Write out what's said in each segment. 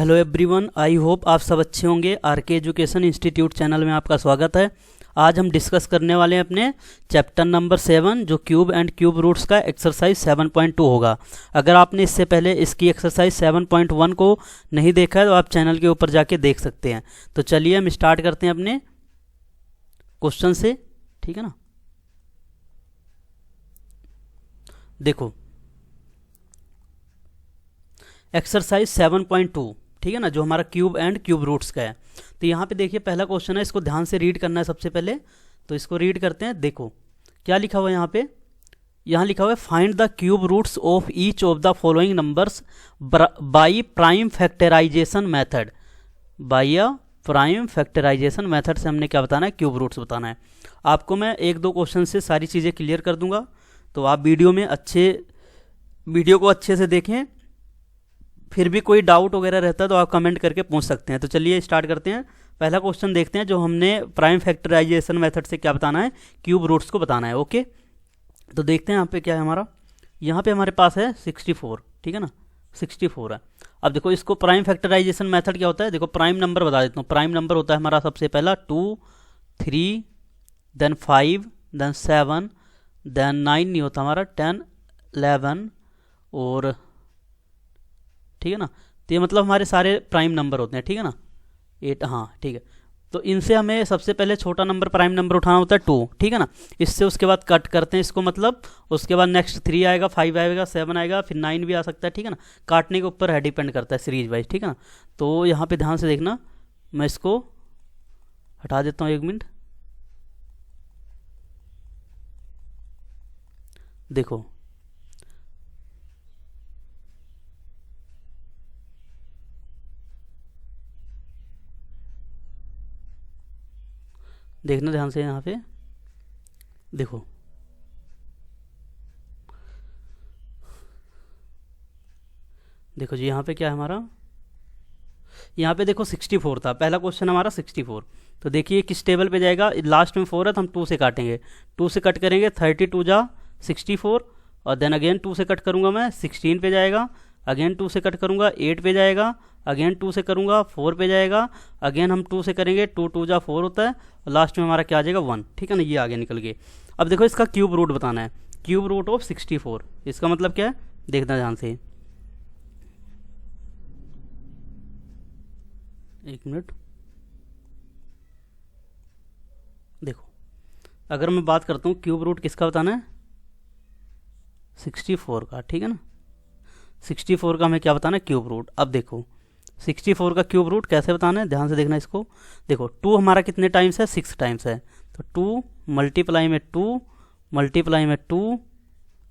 Hello everyone, I hope आप सब अच्छे होंगे। आरके एजुकेशन इंस्टीट्यूट चैनल में आपका स्वागत है। आज हम डिस्कस करने वाले हैं अपने चैप्टर नंबर 7 जो क्यूब एंड क्यूब रूट्स का एक्सरसाइज 7.2 होगा। अगर आपने इससे पहले इसकी एक्सरसाइज 7.1 को नहीं देखा है तो आप चैनल के ऊपर जाके देख सकते हैं। तो चलिए हम स्टार्ट करते हैं अपने क्वेश्चन से, ठीक है ना। देखो एक्सरसाइज 7.2, ठीक है ना, जो हमारा क्यूब एंड क्यूब रूट्स का है। तो यहाँ पे देखिए पहला क्वेश्चन है, इसको ध्यान से रीड करना है सबसे पहले। तो इसको रीड करते हैं। देखो क्या लिखा हुआ है यहाँ पे। यहाँ लिखा हुआ है find the cube roots of each of the following numbers by prime factorization method. By a prime factorization method से हमने क्या बताना है, क्यूब रूट्स बताना है। आपको मैं एक दो क्वेश्चन से सारी चीज़ें क्लियर कर दूंगा, तो आप वीडियो को अच्छे से देखें। फिर भी कोई डाउट वगैरह रहता है तो आप कमेंट करके पूछ सकते हैं। तो चलिए स्टार्ट करते हैं। पहला क्वेश्चन देखते हैं जो हमने प्राइम फैक्टराइजेशन मेथड से क्या बताना है, क्यूब रूट्स को बताना है। ओके, तो देखते हैं यहाँ पे क्या है हमारा। यहाँ पे हमारे पास है 64, ठीक है ना, 64 है। अब देखो इसको प्राइम फैक्टराइजेशन मेथड क्या होता है, देखो प्राइम नंबर बता देता हूँ। प्राइम नंबर होता है हमारा सबसे पहला 2, 3, देन 5, देन 7, देन 9 नहीं होता हमारा, 10, 11 और ठीक है ना। तो ये मतलब हमारे सारे प्राइम नंबर होते हैं, ठीक है ना। 8, हाँ ठीक है। तो इनसे हमें सबसे पहले छोटा नंबर प्राइम नंबर उठाना होता है 2, ठीक है ना। इससे उसके बाद कट करते हैं इसको, मतलब उसके बाद नेक्स्ट 3 आएगा, 5 आएगा, 7 आएगा, फिर 9 भी आ सकता है, ठीक है ना। काटने के ऊपर है, डिपेंड करता है सीरीज वाइज, ठीक है ना। तो यहाँ पे ध्यान से देखना, मैं इसको हटा देता हूँ 1 मिनट। देखो देखना ध्यान से यहाँ पे। देखो देखो जी, यहाँ पे क्या है हमारा, यहाँ पे देखो 64 था पहला क्वेश्चन हमारा 64। तो देखिए किस टेबल पे जाएगा, लास्ट में 4 है तो हम 2 से काटेंगे। 2 से कट करेंगे 32 जा 64, और देन अगेन 2 से कट करूँगा मैं 16 पे जाएगा, अगेन 2 से कट करूँगा 8 पे जाएगा, अगेन 2 से करूँगा 4 पे जाएगा, अगेन हम 2 से करेंगे 2 2 जा 4 होता है, और लास्ट में हमारा क्या आ जाएगा 1, ठीक है ना। ये आगे निकल गए। अब देखो इसका क्यूब रूट बताना है, क्यूब रूट ऑफ 64। इसका मतलब क्या है, देखना ध्यान से, 1 मिनट। देखो अगर मैं बात करता हूँ क्यूब रूट किसका बताना है, 64 का, ठीक है ना। 64 का हमें क्या बताना है, क्यूब रूट। अब देखो 64 का क्यूब रूट कैसे बताना है, ध्यान से देखना इसको। देखो 2 हमारा कितने टाइम्स है, 6 टाइम्स है। तो 2 मल्टीप्लाई में 2 मल्टीप्लाई में 2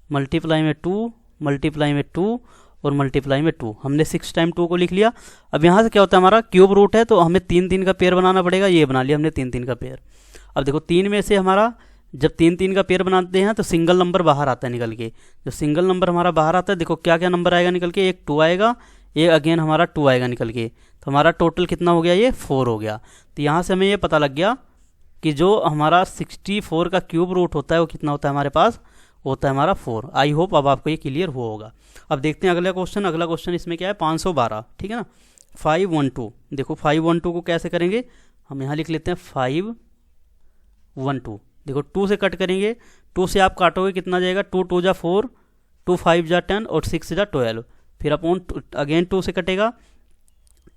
मल्टीप्लाई में 2 मल्टीप्लाई में 2 और मल्टीप्लाई में 2, हमने 6 टाइम 2 को लिख लिया। अब यहाँ से क्या होता है, हमारा क्यूब रूट है तो हमें 3 3 का पेयर बनाना पड़ेगा। ये बना लिया हमने 3 3 का पेयर। अब देखो 3 में से हमारा जब 3 3 का पेयर बनाते हैं तो सिंगल नंबर बाहर आता है निकल के। जो सिंगल नंबर हमारा बाहर आता है, देखो क्या क्या नंबर आएगा निकल के, एक 2 आएगा, एक अगेन हमारा 2 आएगा निकल के। तो हमारा टोटल कितना हो गया, ये 4 हो गया। तो यहाँ से हमें ये पता लग गया कि जो हमारा 64 का क्यूब रूट होता है वो कितना होता है हमारे पास, होता है हमारा 4। आई होप अब आपको ये क्लियर हुआ होगा। अब देखते हैं अगला क्वेश्चन। अगला क्वेश्चन इसमें क्या है, 512, ठीक है ना। 512, देखो 512 को कैसे करेंगे, हम यहाँ लिख लेते हैं 512। देखो 2 से कट करेंगे, 2 से आप काटोगे कितना जाएगा, 2 2 जा 4, 2 5 जा 10 और 6 जा 12, फिर अपॉन अगेन 2 से कटेगा,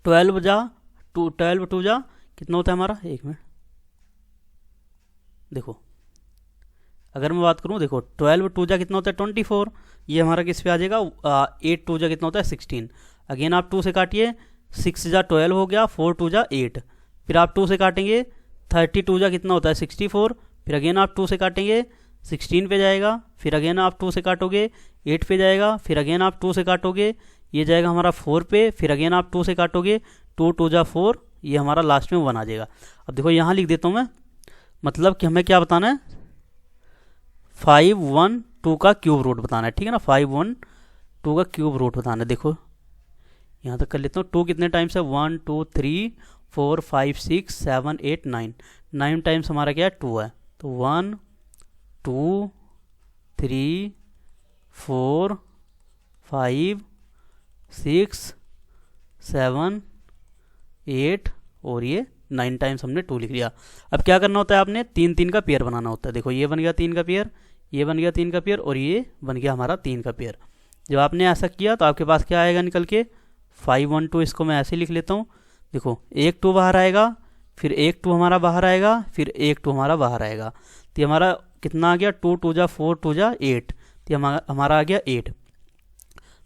12 जा 2, 12 2 जा कितना होता है हमारा, 1 मिनट। देखो अगर मैं बात करूं, देखो 12 2 जा कितना होता है 24, ये हमारा किस पे आ जाएगा, 8 2 जा कितना होता है 16। अगेन आप 2 से काटिए, 6 जा 12 हो गया, 4 2 जा 8, फिर आप 2 से काटेंगे 32 जा कितना होता है 64, फिर अगेन आप 2 से काटेंगे 16 पे जाएगा, फिर अगेन आप 2 से काटोगे 8 पे जाएगा, फिर अगेन आप 2 से काटोगे ये जाएगा हमारा 4 पे, फिर अगेन आप 2 से काटोगे 2 2 जा 4, ये हमारा लास्ट में 1 आ जाएगा। अब देखो यहाँ लिख देता हूँ मैं, मतलब कि हमें क्या बताना है, 512 का क्यूब रूट बताना है, ठीक है ना। 512 का क्यूब रूट बताना है। देखो यहाँ तक कर लेता हूँ, 2 कितने टाइम्स है, 1 2 3 4 5 6 7 8 9, 9 टाइम्स हमारा क्या है 2 है। तो 1 2 3 4 5 6 7 8 और ये 9 टाइम्स हमने 2 लिख लिया। अब क्या करना होता है, आपने 3 3 का पेयर बनाना होता है। देखो ये बन गया 3 का पेयर, ये बन गया 3 का पेयर और ये बन गया हमारा 3 का पेयर। जब आपने ऐसा किया तो आपके पास क्या आएगा निकल के 5 1 2। इसको मैं ऐसे लिख लेता हूँ। देखो एक 2 बाहर आएगा, फिर एक 2 हमारा बाहर आएगा, फिर एक 2 हमारा बाहर आएगा। तो ये हमारा कितना आ गया, 2 2 जा 4 2 जा 8। तो हमारा आ गया 8।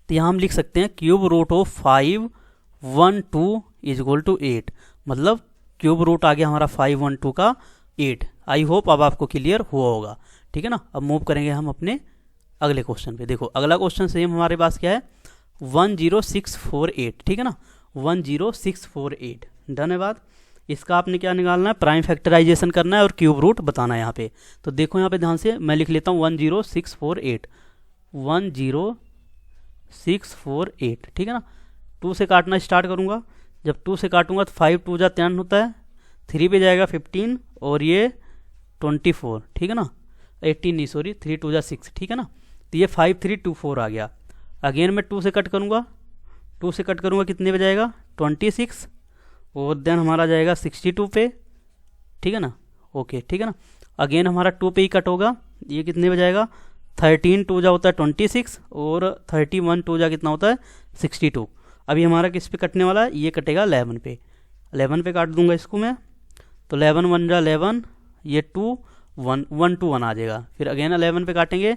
तो यहाँ हम लिख सकते हैं cube root of 5 1 2 is equal to 8। मतलब क्यूब रूट आ गया हमारा 5 1 2 का 8। आई होप अब आपको क्लियर हुआ होगा। ठीक है ना। अब मूव करेंगे हम अपने अगले क्वेश्चन पे। देखो अगला क्वेश्चन सेम हमारे पास क्या है, 10648। ठीक है ना, 10648। डन है बात। इसका आपने क्या निकालना है, प्राइम फैक्टराइजेशन करना है और क्यूब रूट बताना है यहाँ पे। तो देखो यहाँ पे ध्यान से मैं लिख लेता हूँ 10648 10648। ठीक है ना। 2 से काटना स्टार्ट करूँगा। जब 2 से काटूंगा तो 5 2 जा 10 होता है, 3 पे जाएगा 15 और ये 24। ठीक है ना, 18 नहीं सॉरी, 3 2 जा 6। ठीक है ना। तो ये 5 3 2 4 आ गया। अगेन मैं 2 से कट करूँगा, 2 से कट करूँगा कितने पे जाएगा 26 और देन हमारा जाएगा 62 पे। ठीक है ना, ओके। ठीक है ना। अगेन हमारा 2 पे ही कट होगा, ये कितने पे जाएगा 13 2 जा होता है 26 और 31 2 जा कितना होता है 62। अभी हमारा किस पे कटने वाला है, ये कटेगा 11 पे। 11 पे काट दूंगा इसको मैं। तो 11 1 जा 11, ये 2 1 1 2 1 आ जाएगा। फिर अगेन 11 पे काटेंगे,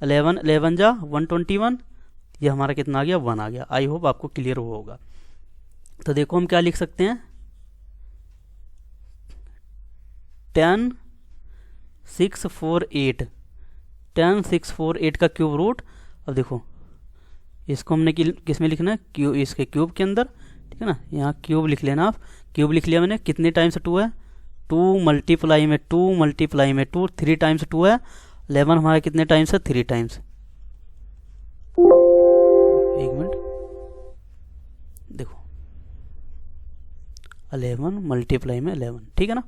11 11 जा 121, ये हमारा कितना आ गया 1 आ गया। आई होप आपको क्लियर हुआ होगा। तो देखो हम क्या लिख सकते हैं, 10 6 4 8 10 6 4 8 का क्यूब रूट। अब देखो इसको हमने किस में लिखना है, क्यूब, इसके क्यूब के अंदर। ठीक है ना, यहाँ क्यूब लिख लेना आप। क्यूब लिख लिया मैंने। कितने टाइम्स 2 है, 2 मल्टीप्लाई में 2 मल्टीप्लाई में 2, 3 टाइम्स 2 है। 11 हमारा कितने टाइम्स है 3 टाइम्स। एक मिनट देखो 11 मल्टीप्लाई में 11। ठीक है ना।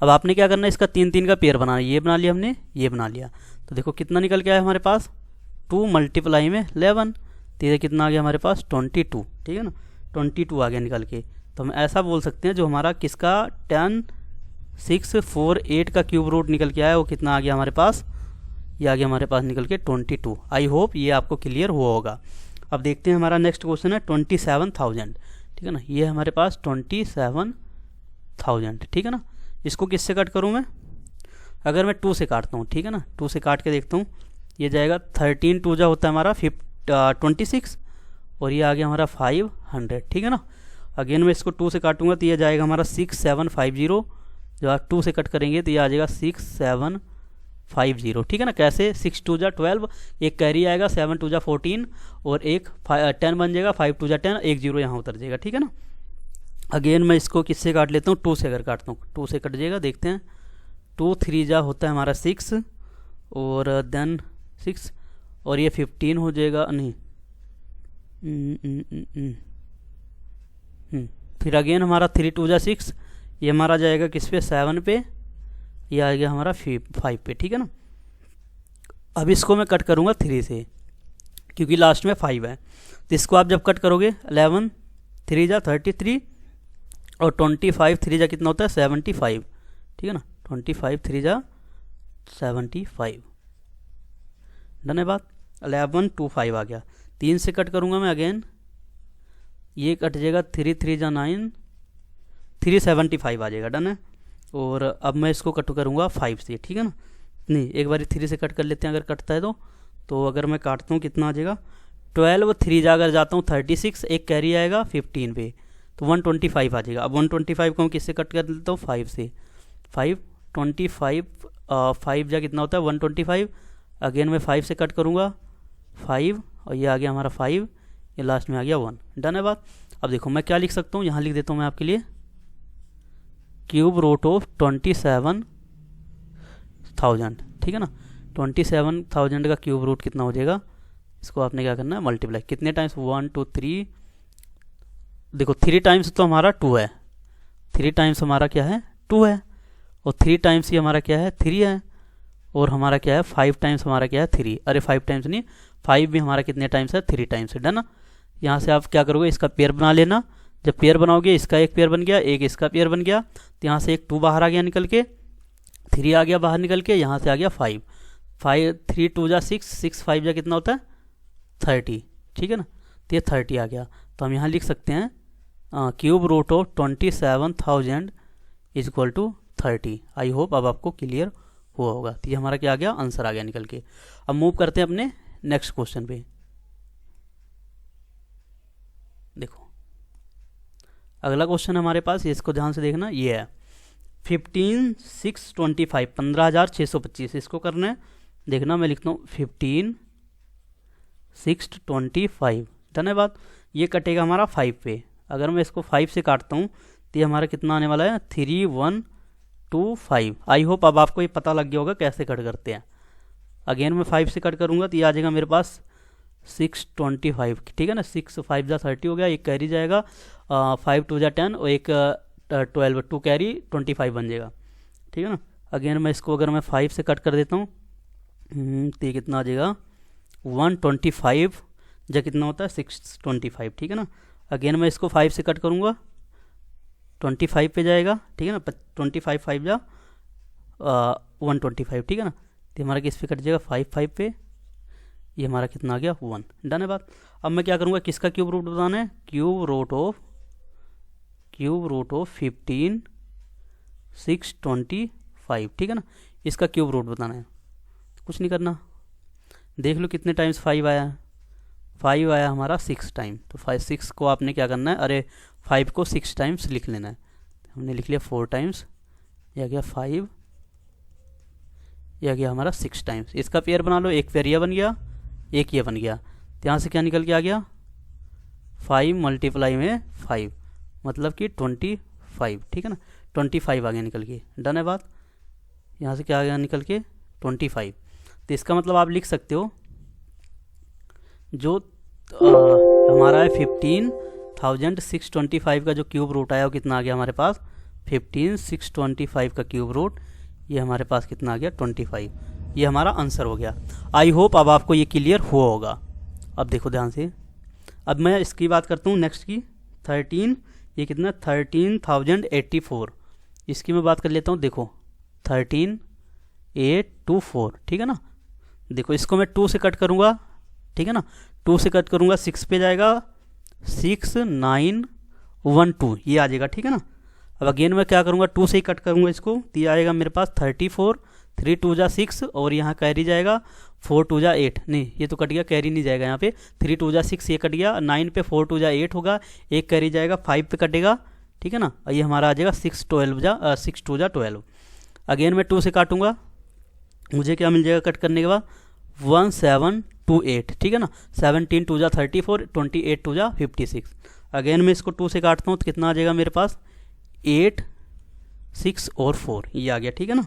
अब आपने क्या करना है, इसका 3 3 का पेयर बनाना है। ये बना लिया हमने, ये बना लिया। तो देखो कितना निकल के आया हमारे पास, 2 मल्टीप्लाई में 11, तो ये कितना आ गया हमारे पास 22। ठीक है ना, 22 आ गया निकल के। तो हम ऐसा बोल सकते हैं जो हमारा किसका 10 6 4 8 का क्यूब रूट निकल के आया वो कितना आ गया हमारे पास, ये आ गया हमारे पास निकल के 22। आई होप ये आपको क्लियर हुआ होगा। अब देखते हैं हमारा नेक्स्ट क्वेश्चन है 27,000। ठीक है ना, ये हमारे पास 27,000। ठीक है ना। इसको किससे कट करूँ मैं, अगर मैं 2 से काटता हूँ। ठीक है ना, 2 से काट के देखता हूँ, ये जाएगा 13 2 जा होता है हमारा 26 और ये आ गया हमारा 500। ठीक है ना। अगेन मैं इसको 2 से काटूंगा तो ये जाएगा हमारा 6750। जब आप 2 से कट करेंगे तो ये आ जाएगा 6750। ठीक है ना। कैसे, 6 2 जा 12, एक कैरी आएगा, 7 2 जा 14 और एक 10 बन जाएगा, 5 2 जा 10, एक 0 यहाँ उतर जाएगा। ठीक है ना। अगेन मैं इसको किससे काट लेता हूँ, 2 से अगर काटता हूँ 2 से कट जाएगा। देखते हैं, 2 3 जा होता है हमारा 6 और देन 6 और ये 15 हो जाएगा, नहीं फिर अगेन हमारा 3 2 जा 6, ये हमारा जाएगा किस पे 7 पे, ये आ गया हमारा 5 पे। ठीक है ना। अब इसको मैं कट करूँगा 3 से क्योंकि लास्ट में 5 है। तो इसको आप जब कट करोगे 11 3 जा 33 और 25 3 जा कितना होता है 75। ठीक है ना, 25 3 जा 75। डन है बात। 11 2 5 आ गया। 3 से कट करूँगा मैं अगेन, ये कट जाएगा 3 3 जा 9, 375 आ जाएगा। डन है। और अब मैं इसको कट करूँगा 5 से। ठीक है ना, नहीं एक बार 3 से कट कर लेते हैं अगर कटता है तो अगर मैं काटता हूँ कितना आ जाएगा 12 3 जा अगर जाता हूँ 36, एक कैरी आएगा 15 पे तो 125 आ जाएगा। अब 125 को हम किससे कट कर लेता हूँ 5 से। 5 25 5 जा कितना होता है 125। अगेन मैं 5 से कट करूँगा 5 और ये आ गया हमारा 5, ये लास्ट में आ गया 1। डन है बात। अब देखो मैं क्या लिख सकता हूँ, यहाँ लिख देता हूँ मैं आपके लिए क्यूब रूट ऑफ 27,000। ठीक है ना, 27,000 का क्यूब रूट कितना हो जाएगा, इसको आपने क्या करना है मल्टीप्लाई। कितने टाइम्स 1 2 3, देखो 3 टाइम्स तो हमारा 2 है, 3 टाइम्स हमारा क्या है 2 है और 3 टाइम्स ही हमारा क्या है 3 है और हमारा क्या है 5 टाइम्स हमारा क्या है 3। अरे 5 टाइम्स नहीं, 5 भी हमारा कितने टाइम्स है 3 टाइम्स है। डन ना। यहाँ से आप क्या करोगे इसका पेयर बना लेना। जब पेयर बनाओगे इसका एक पेयर बन गया, एक इसका पेयर बन गया, तो यहाँ से एक 2 बाहर आ गया निकल के, 3 आ गया बाहर निकल के, यहाँ से आ गया 5, 3 2 जा 6, 6 5 जा कितना होता है 30, ठीक है ना। तो ये 30 आ गया। तो हम यहाँ लिख सकते हैं cube root of 27,000 is equal to 30। I hope अब आपको क्लियर हुआ होगा। तो ये हमारा क्या आ गया, आंसर आ गया निकल के। अब मूव करते हैं अपने नेक्स्ट क्वेश्चन पे। देखो अगला क्वेश्चन हमारे पास, इसको ध्यान से देखना, ये है 15,625, 15,625 इसको करना है। देखना मैं लिखता हूँ 15,625, धन्यवाद। ये कटेगा हमारा 5 पे। अगर मैं इसको 5 से काटता हूँ तो ये हमारा कितना आने वाला है 3,125। आई होप अब आपको ये पता लग गया होगा कैसे कट करते हैं। अगेन मैं 5 से कट करूँगा तो ये आ जाएगा मेरे पास 625, ठीक है ना। 6 5 जा 30 हो गया, एक कैरी जाएगा, 5 2 जा 10 और एक 12, 2 कैरी 25 बन जाएगा, ठीक है ना। अगेन मैं इसको अगर मैं 5 से कट कर देता हूँ तो ये कितना आ जाएगा 125 जा कितना होता है 625, ठीक है ना। अगेन मैं इसको 5 से कट करूँगा 25 पे जाएगा, ठीक है ना। 25 5 जा 125, ठीक है ना। तो हमारा किस पे कट जाएगा 5 5 पे, ये हमारा कितना आ गया 1, डन है बात। अब मैं क्या करूँगा, किसका क्यूब रूट बताना है, क्यूब रूट ऑफ 15,625, ठीक है ना। इसका क्यूब रूट बताना है, कुछ नहीं करना, देख लो कितने टाइम्स 5 आया है, 5 आया हमारा 6 टाइम। तो 6 को आपने क्या करना है, अरे 5 को 6 टाइम्स लिख लेना है। हमने लिख लिया 4 टाइम्स, यह गया 5, यह गया हमारा 6 टाइम्स। इसका पेयर बना लो, एक पेयर यह बन गया, एक ये बन गया। तो यहाँ से क्या निकल के आ गया 5 मल्टीप्लाई में 5 मतलब कि 25, ठीक है ना। 25 आ गया निकल के, डन है बात। यहाँ से क्या आ गया निकल के 25। तो इसका मतलब आप लिख सकते हो जो हमारा है 15,625 का जो क्यूब रूट आया वो कितना आ गया हमारे पास 15,625 का क्यूब रूट, ये हमारे पास कितना आ गया 25। ये हमारा आंसर हो गया। आई होप अब आपको ये क्लियर हुआ होगा। अब देखो ध्यान से, अब मैं इसकी बात करता हूँ नेक्स्ट की 13, ये कितना 13,084, इसकी मैं बात कर लेता हूँ। देखो 13,824, ठीक है ना। देखो इसको मैं 2 से कट करूँगा, ठीक है ना। 2 से कट करूँगा 6 पे जाएगा 6,912, ये आ जाएगा, ठीक है ना। अब अगेन मैं क्या करूँगा 2 से ही कट करूँगा इसको, तो ये आएगा मेरे पास 34, 3 2 जा 6 और यहाँ कैरी जाएगा 4 2 जा 8, नहीं ये तो कट गया, कैरी नहीं जाएगा यहाँ पे, 3 2 जा 6 ये कट गया, 9 पे 4 2 जा 8 होगा, एक कैरी जाएगा 5 पे कटेगा, ठीक है ना। और ये हमारा आ जाएगा 6 2 जा 12। अगेन मैं 2 से काटूंगा, मुझे क्या मिल जाएगा कट करने के बाद 1728, ठीक है ना। 17 2 जा 34, 28 2 जा 56। अगेन मैं इसको 2 से काटता हूँ तो कितना आ जाएगा मेरे पास 8 6 और 4, ये आ गया, ठीक है ना।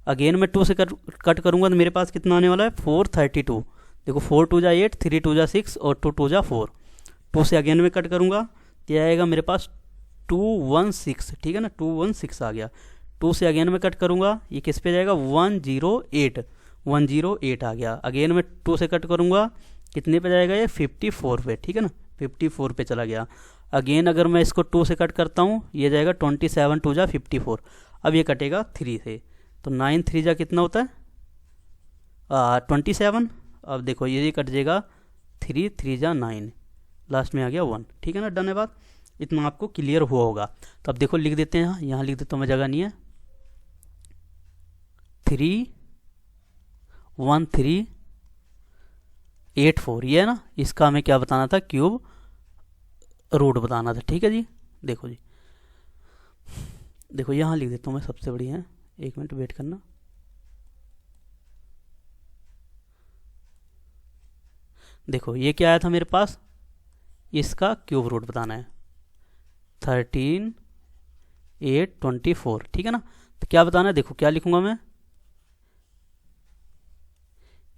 अगेन मैं 2 से कट करूँगा तो मेरे पास कितना आने वाला है 432। देखो 4 2 जा 8, 3 2 जा 6 और 2 2 जा 4। 2 से अगेन मैं कट करूँगा तो ये आएगा मेरे पास 216, ठीक है ना, 216 आ गया। 2 से अगेन मैं कट करूँगा, ये किस पे जाएगा 108, 108 आ गया। अगेन मैं 2 से कट करूँगा, कितने पे जाएगा ये 54 पे, ठीक है ना, 54 पे चला गया। अगेन अगर मैं इसको 2 से कट करता हूँ, ये जाएगा 27 2 जा 54। अब ये कटेगा 3 से, तो 9 3 जा कितना होता है 27। अब देखो ये कट जाएगा 3 3 जा 9, लास्ट में आ गया 1, ठीक है ना, डन है बात। इतना आपको क्लियर हुआ होगा। तो अब देखो लिख देते हैं, यहाँ लिख देता हूँ मैं, जगह नहीं है, 31384, ये है ना। इसका हमें क्या बताना था, क्यूब रूट बताना था, ठीक है जी। देखो जी, देखो यहाँ लिख देता हूँ मैं, सबसे बढ़िया है, 1 मिनट वेट करना। देखो ये क्या आया था मेरे पास, इसका क्यूब रूट बताना है 13,824, ठीक है ना। तो क्या बताना है, देखो क्या लिखूंगा मैं,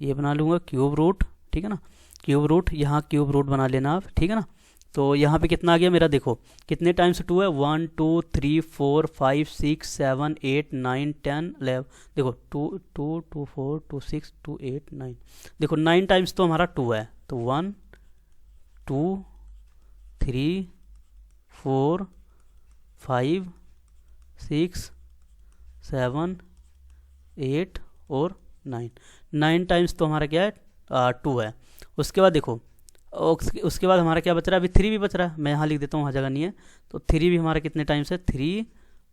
ये बना लूँगा क्यूब रूट, ठीक है ना। क्यूब रूट, यहाँ क्यूब रूट बना लेना आप, ठीक है ना। तो यहाँ पे कितना आ गया मेरा, देखो कितने टाइम्स 2 है, 1 2 3 4 5 6 7 8 9 10 11। देखो 2 2 2 4 2 6 2 8 9, देखो 9 टाइम्स तो हमारा 2 है, तो 1 2 3 4 5 6 7 8 और 9। 9 टाइम्स तो हमारा क्या है 2 है। उसके बाद देखो उसके बाद हमारा क्या बच रहा है, अभी 3 भी बच रहा है, मैं यहाँ लिख देता हूँ, वहाँ जगह नहीं है। तो 3 भी हमारा कितने टाइम्स है, 3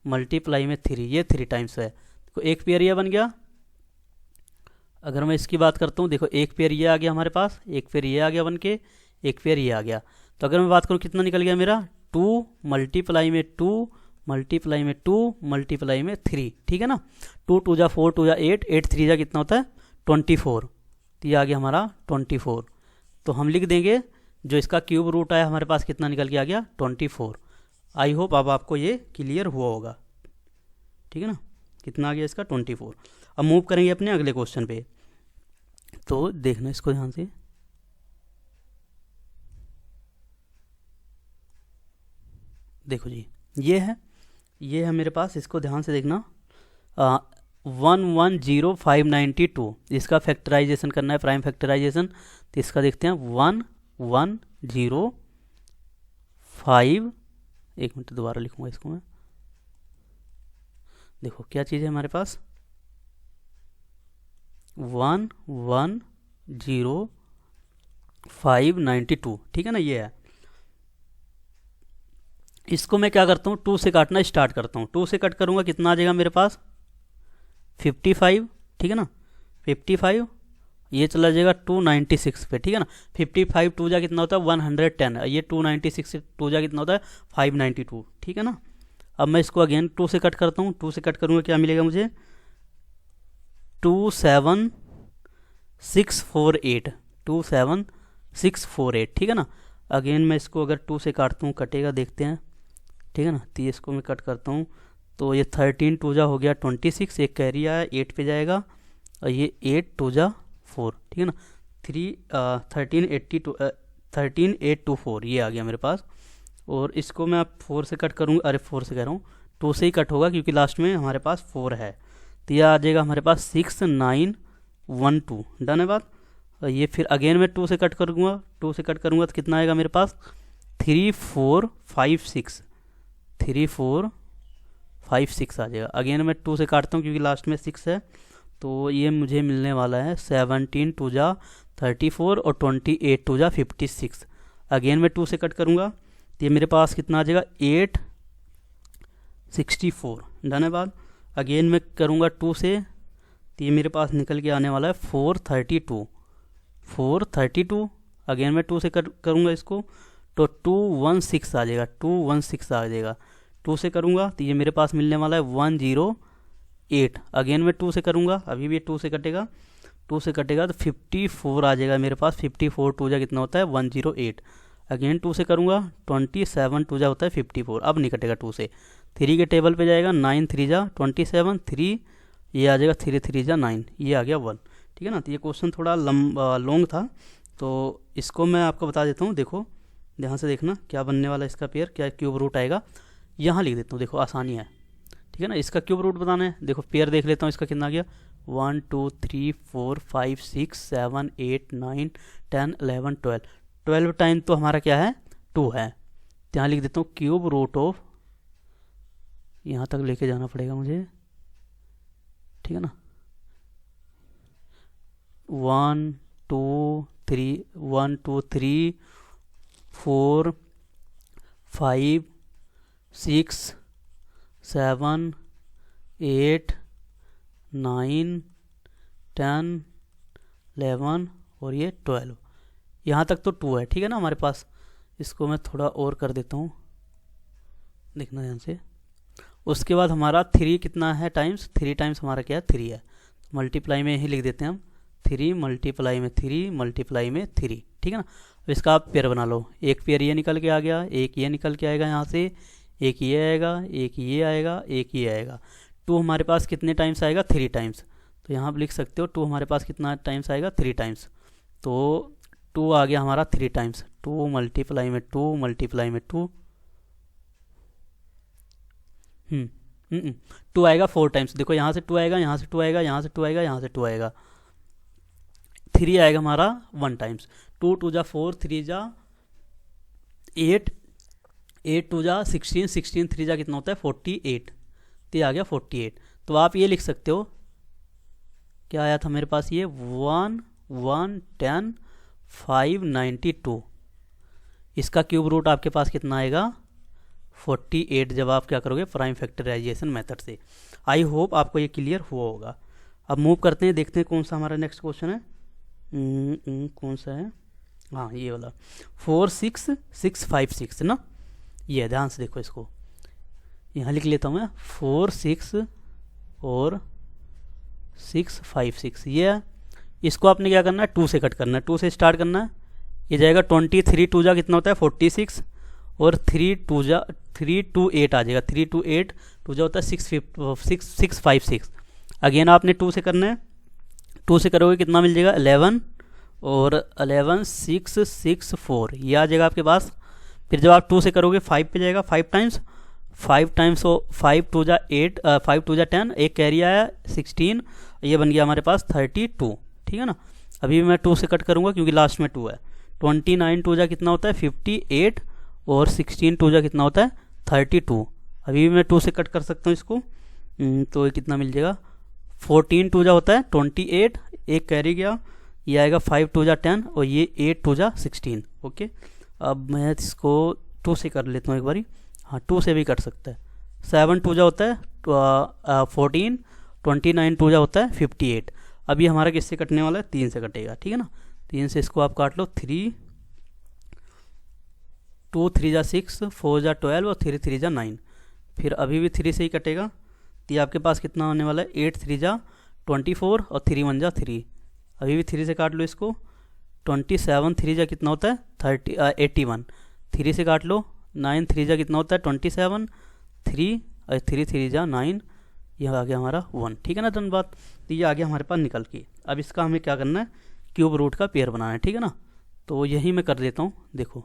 मल्टीप्लाई में 3, ये 3 टाइम्स है। देखो एक पेयर ये बन गया। अगर मैं इसकी बात करता हूँ, देखो एक पेयर ये आ गया हमारे पास, एक पेयर ये आ गया बन के, एक पेयर ये आ गया। तो अगर मैं बात करूँ कितना निकल गया मेरा, 2 मल्टीप्लाई में 2 मल्टीप्लाई में 2 मल्टीप्लाई में 3, ठीक है ना। 2 2 जा 4, 2 जा 8, 8 3 जा कितना होता है 24। तो ये आ गया हमारा 24। तो हम लिख देंगे जो इसका क्यूब रूट आया हमारे पास कितना निकल के आ गया 24। आई होप अब आपको ये क्लियर हुआ होगा, ठीक है ना। कितना आ गया इसका 24। अब मूव करेंगे अपने अगले क्वेश्चन पे। तो देखना इसको ध्यान से, देखो जी ये है मेरे पास, इसको ध्यान से देखना। 110592 इसका फैक्टराइजेशन करना है, प्राइम फैक्टराइजेशन। तो इसका देखते हैं 1105, एक मिनट दोबारा लिखूंगा इसको मैं। देखो क्या चीज़ है हमारे पास, 110592, ठीक है ना, ये है। इसको मैं क्या करता हूँ, 2 से काटना स्टार्ट करता हूँ। 2 से कट करूँगा कितना आ जाएगा मेरे पास 55, ठीक है ना। 55 ये चला जाएगा 296 पे, ठीक है ना। 55 2 जा कितना होता है 110, ये 296 2 जा कितना होता है 592, ठीक है ना। अब मैं इसको अगेन 2 से कट करता हूँ। 2 से कट करूँगा क्या मिलेगा मुझे 27648, 27648, ठीक है ना। अगेन मैं इसको अगर 2 से काटता हूँ कटेगा, देखते हैं, ठीक है ना। तो ये इसको मैं कट करता हूँ, तो ये 13 2 जा हो गया 26, एक कैरी आया 8 पे जाएगा, और ये 8 2 जा 4, ठीक है ना। 13824 ये आ गया मेरे पास। और इसको मैं अब 4 से कट करूँगा, अरे 4 से कह रहा हूँ, 2 से ही कट होगा क्योंकि लास्ट में हमारे पास 4 है। तो यह आ जाएगा हमारे पास 6912, डन है बात। और ये फिर अगेन मैं 2 से कट करूँगा, 2 से कट करूँगा तो कितना आएगा मेरे पास 3456, 3456 आ जाएगा। अगेन मैं 2 से काटता हूँ क्योंकि लास्ट में 6 है, तो ये मुझे मिलने वाला है 17 2 जा 34 और 28 2 जा 56। अगेन मैं 2 से कट करूँगा तो ये मेरे पास कितना आ जाएगा 864, डन है बात। अगेन मैं करूँगा 2 से, तो ये मेरे पास निकल के आने वाला है 432। अगेन मैं 2 से करूँगा इसको, तो 216 आ जाएगा, 216 आ जाएगा। 2 से करूँगा तो ये मेरे पास मिलने वाला है 108। अगेन मैं 2 से करूँगा, अभी भी 2 से कटेगा, 2 से कटेगा तो 54 आ जाएगा मेरे पास। 54 2 जा कितना होता है 108। अगेन 2 से करूँगा 27 2 जा होता है 54, अब नहीं कटेगा 2 से। 3 के टेबल पे जाएगा, 9 3 जा 27, 3 ये आ जाएगा 3 3 जा 9, ये आ गया 1, ठीक है ना। तो ये क्वेश्चन थोड़ा लॉन्ग था, तो इसको मैं आपको बता देता हूँ। देखो ध्यान से देखना क्या बनने वाला इसका पेयर, क्या क्यूब रूट आएगा। यहाँ लिख देता हूँ, देखो आसानी है, ठीक है ना। इसका क्यूब रूट बताना है, देखो पेयर देख लेता हूँ इसका कितना आ गया 1 2 3 4 5 6 7 8 9 10 11 12, 12 टाइम तो हमारा क्या है 2 है। यहाँ लिख देता हूँ क्यूब रूट ऑफ, यहाँ तक लेके जाना पड़ेगा मुझे, ठीक है ना। 1 2 3 1 2 3 4 5 6 7 8 9 10 11 और ये 12, यहाँ तक तो 2 है, ठीक है ना हमारे पास। इसको मैं थोड़ा और कर देता हूँ, देखना ध्यान से। उसके बाद हमारा 3 कितना है टाइम्स, 3 टाइम्स हमारा क्या है 3 है, मल्टीप्लाई में ही लिख देते हैं हम, 3 मल्टीप्लाई में 3 मल्टीप्लाई में 3, ठीक है ना। अब इसका आप पेयर बना लो, एक पेयर ये निकल के आ गया, एक ये निकल के आएगा यहाँ से, एक ये आएगा, एक ये आएगा, एक ये आएगा। 2 हमारे पास कितने टाइम्स आएगा 3 टाइम्स, तो यहाँ आप लिख सकते हो 2 हमारे पास कितना टाइम्स आएगा 3 टाइम्स। तो 2 आ गया हमारा 3 टाइम्स, 2 मल्टीप्लाई में 2 मल्टीप्लाई में 2, 2 आएगा 4 टाइम्स। देखो यहाँ से 2 आएगा, यहाँ से 2 आएगा, यहाँ से 2 आएगा, यहाँ से 2 आएगा, 3 आएगा हमारा 1 टाइम्स। 2 2 जा 4, 3 जा 8, 8 टू जा 16, 16 3 जा कितना होता है 48, तो ये आ गया 48। तो आप ये लिख सकते हो, क्या आया था मेरे पास, ये 1 1 10 592, इसका क्यूब रूट आपके पास कितना आएगा 48, जब आप क्या करोगे प्राइम फैक्टराइजेशन मेथड से। आई होप आपको ये क्लियर हुआ होगा। अब मूव करते हैं, देखते हैं कौन सा हमारा नेक्स्ट क्वेश्चन है। कौन सा है, हाँ ये वाला 4 6 6 5 6 ना, ये ध्यान से देखो, इसको यहाँ लिख लेता हूँ मैं 4 6 और 6 5 6, ये है। इसको आपने क्या करना है 2 से कट करना है, 2 से स्टार्ट करना है। ये जाएगा 23 2 जा कितना होता है 46, और 3 2 जा 3 2 8 आ जाएगा, 3 2 8 2 जा होता है 6 5 6। अगेन आपने 2 से करना है, 2 से करोगे कितना मिल जाएगा 11, और 11 6 6 4, ये आ जाएगा आपके पास। फिर जब आप 2 से करोगे 5 पे जाएगा, 5 टाइम्स 5 2 जा 8 5 2 जा 10, एक कैरी आया 16, ये बन गया हमारे पास 32, ठीक है ना। अभी मैं 2 से कट करूँगा क्योंकि लास्ट में 2 है। 29 2 जा कितना होता है 58, और 16 2 जा कितना होता है 32। अभी भी मैं 2 से कट कर सकता हूँ इसको, तो ये कितना मिल जाएगा 14 2 जा होता है 28, एक कैरी गया, ये आएगा 5 2 जा 10, और ये 8 2 जा 16। ओके, अब मैं इसको 2 से कर लेता हूँ एक बारी, हाँ 2 से भी कट सकता है। 7 2 जा होता है 14, 29 2 जा होता है 58। अभी हमारा किससे कटने वाला है 3 से कटेगा, ठीक है ना। 3 से इसको आप काट लो, 3 2 3 जा 6 4 जा 12, और 3 3 जा 9। फिर अभी भी 3 से ही कटेगा, तो ये आपके पास कितना होने वाला है 8 3 जा 24, और 3 1 जा 3। अभी भी 3 से काट लो इसको, 27 3 जा कितना होता है 81, 3 से काट लो। 9 3 जा कितना होता है 27, 3 और 3 3 जा 9, यह आ गया हमारा 1, ठीक है ना। डन बात, तो ये आ गया हमारे पास निकल के। अब इसका हमें क्या करना है क्यूब रूट का पेयर बनाना है, ठीक है ना। तो यही मैं कर देता हूँ, देखो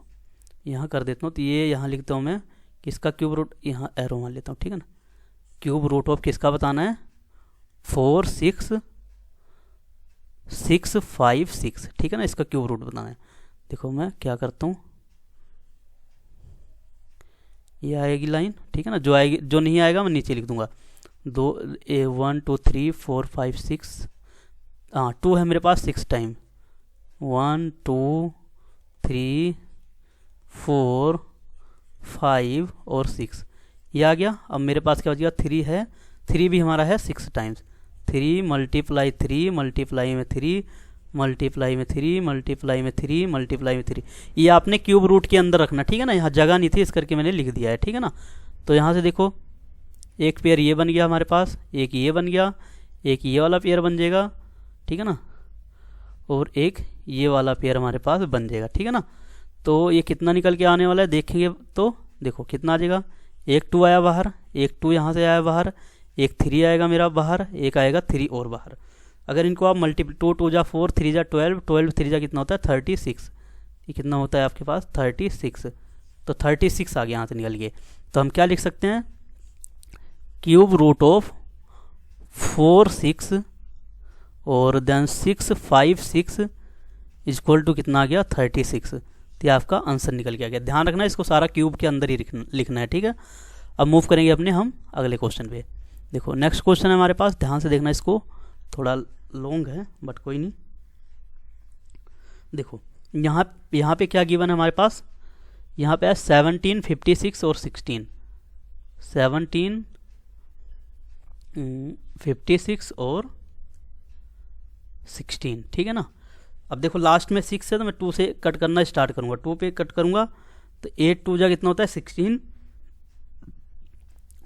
यहाँ कर देता हूँ, तो ये यहाँ लिखता हूँ मैं किसका क्यूब रूट, यहाँ एरो मान लेता हूँ, ठीक है ना। क्यूब रूट ऑफ किसका बताना है 4 6 6 5 6, ठीक है ना, इसका क्यूब रूट बताना है। देखो मैं क्या करता हूँ, ये आएगी लाइन, ठीक है ना, जो आएगी, जो नहीं आएगा मैं नीचे लिख दूंगा। 1 2 3 4 5 6, हाँ 2 है मेरे पास 6 टाइम, 1 2 3 4 5 और 6, ये आ गया। अब मेरे पास क्या हो जाएगा 3 है, 3 भी हमारा है 6 टाइम्स, 3 मल्टीप्लाई 3 मल्टीप्लाई में 3 मल्टीप्लाई में 3 मल्टीप्लाई में 3 मल्टीप्लाई में 3, ये आपने क्यूब रूट के अंदर रखना, ठीक है ना। यहाँ जगह नहीं थी इस करके मैंने लिख दिया है, ठीक है ना। तो यहाँ से देखो एक पेयर ये बन गया हमारे पास, एक ये बन गया, एक ये वाला पेयर बन जाएगा, ठीक है ना, और एक ये वाला पेयर हमारे पास बन जाएगा, ठीक है ना। तो ये कितना निकल के आने वाला है देखेंगे, तो देखो कितना आ जाएगा, एक 2 आया बाहर, एक 2 यहाँ से आया बाहर, एक 3 आएगा मेरा बाहर, एक आएगा 3 और बाहर। अगर इनको आप मल्टीप्लाई 2 2 जा 4 3 जा 12 12 3 जा कितना होता है 36, ये कितना होता है आपके पास 36, तो 36 आ गया यहाँ से निकल के। तो हम क्या लिख सकते हैं क्यूब रूट ऑफ 4 6 और देन 6 5 6 इक्वल टू कितना आ गया 36, तो आपका आंसर निकल के आ गया। ध्यान रखना इसको सारा क्यूब के अंदर ही लिखना है, ठीक है। अब मूव करेंगे अपने हम अगले क्वेश्चन पे। देखो नेक्स्ट क्वेश्चन है हमारे पास, ध्यान से देखना, इसको थोड़ा लॉन्ग है बट कोई नहीं। देखो यहाँ पे क्या गिवन है हमारे पास, यहाँ पे है 17 56 और 16, 17 56 और 16, ठीक है ना। अब देखो लास्ट में 6 है तो मैं 2 से कट करना स्टार्ट करूंगा, 2 पे कट करूंगा तो 8 2 जा कितना होता है 16,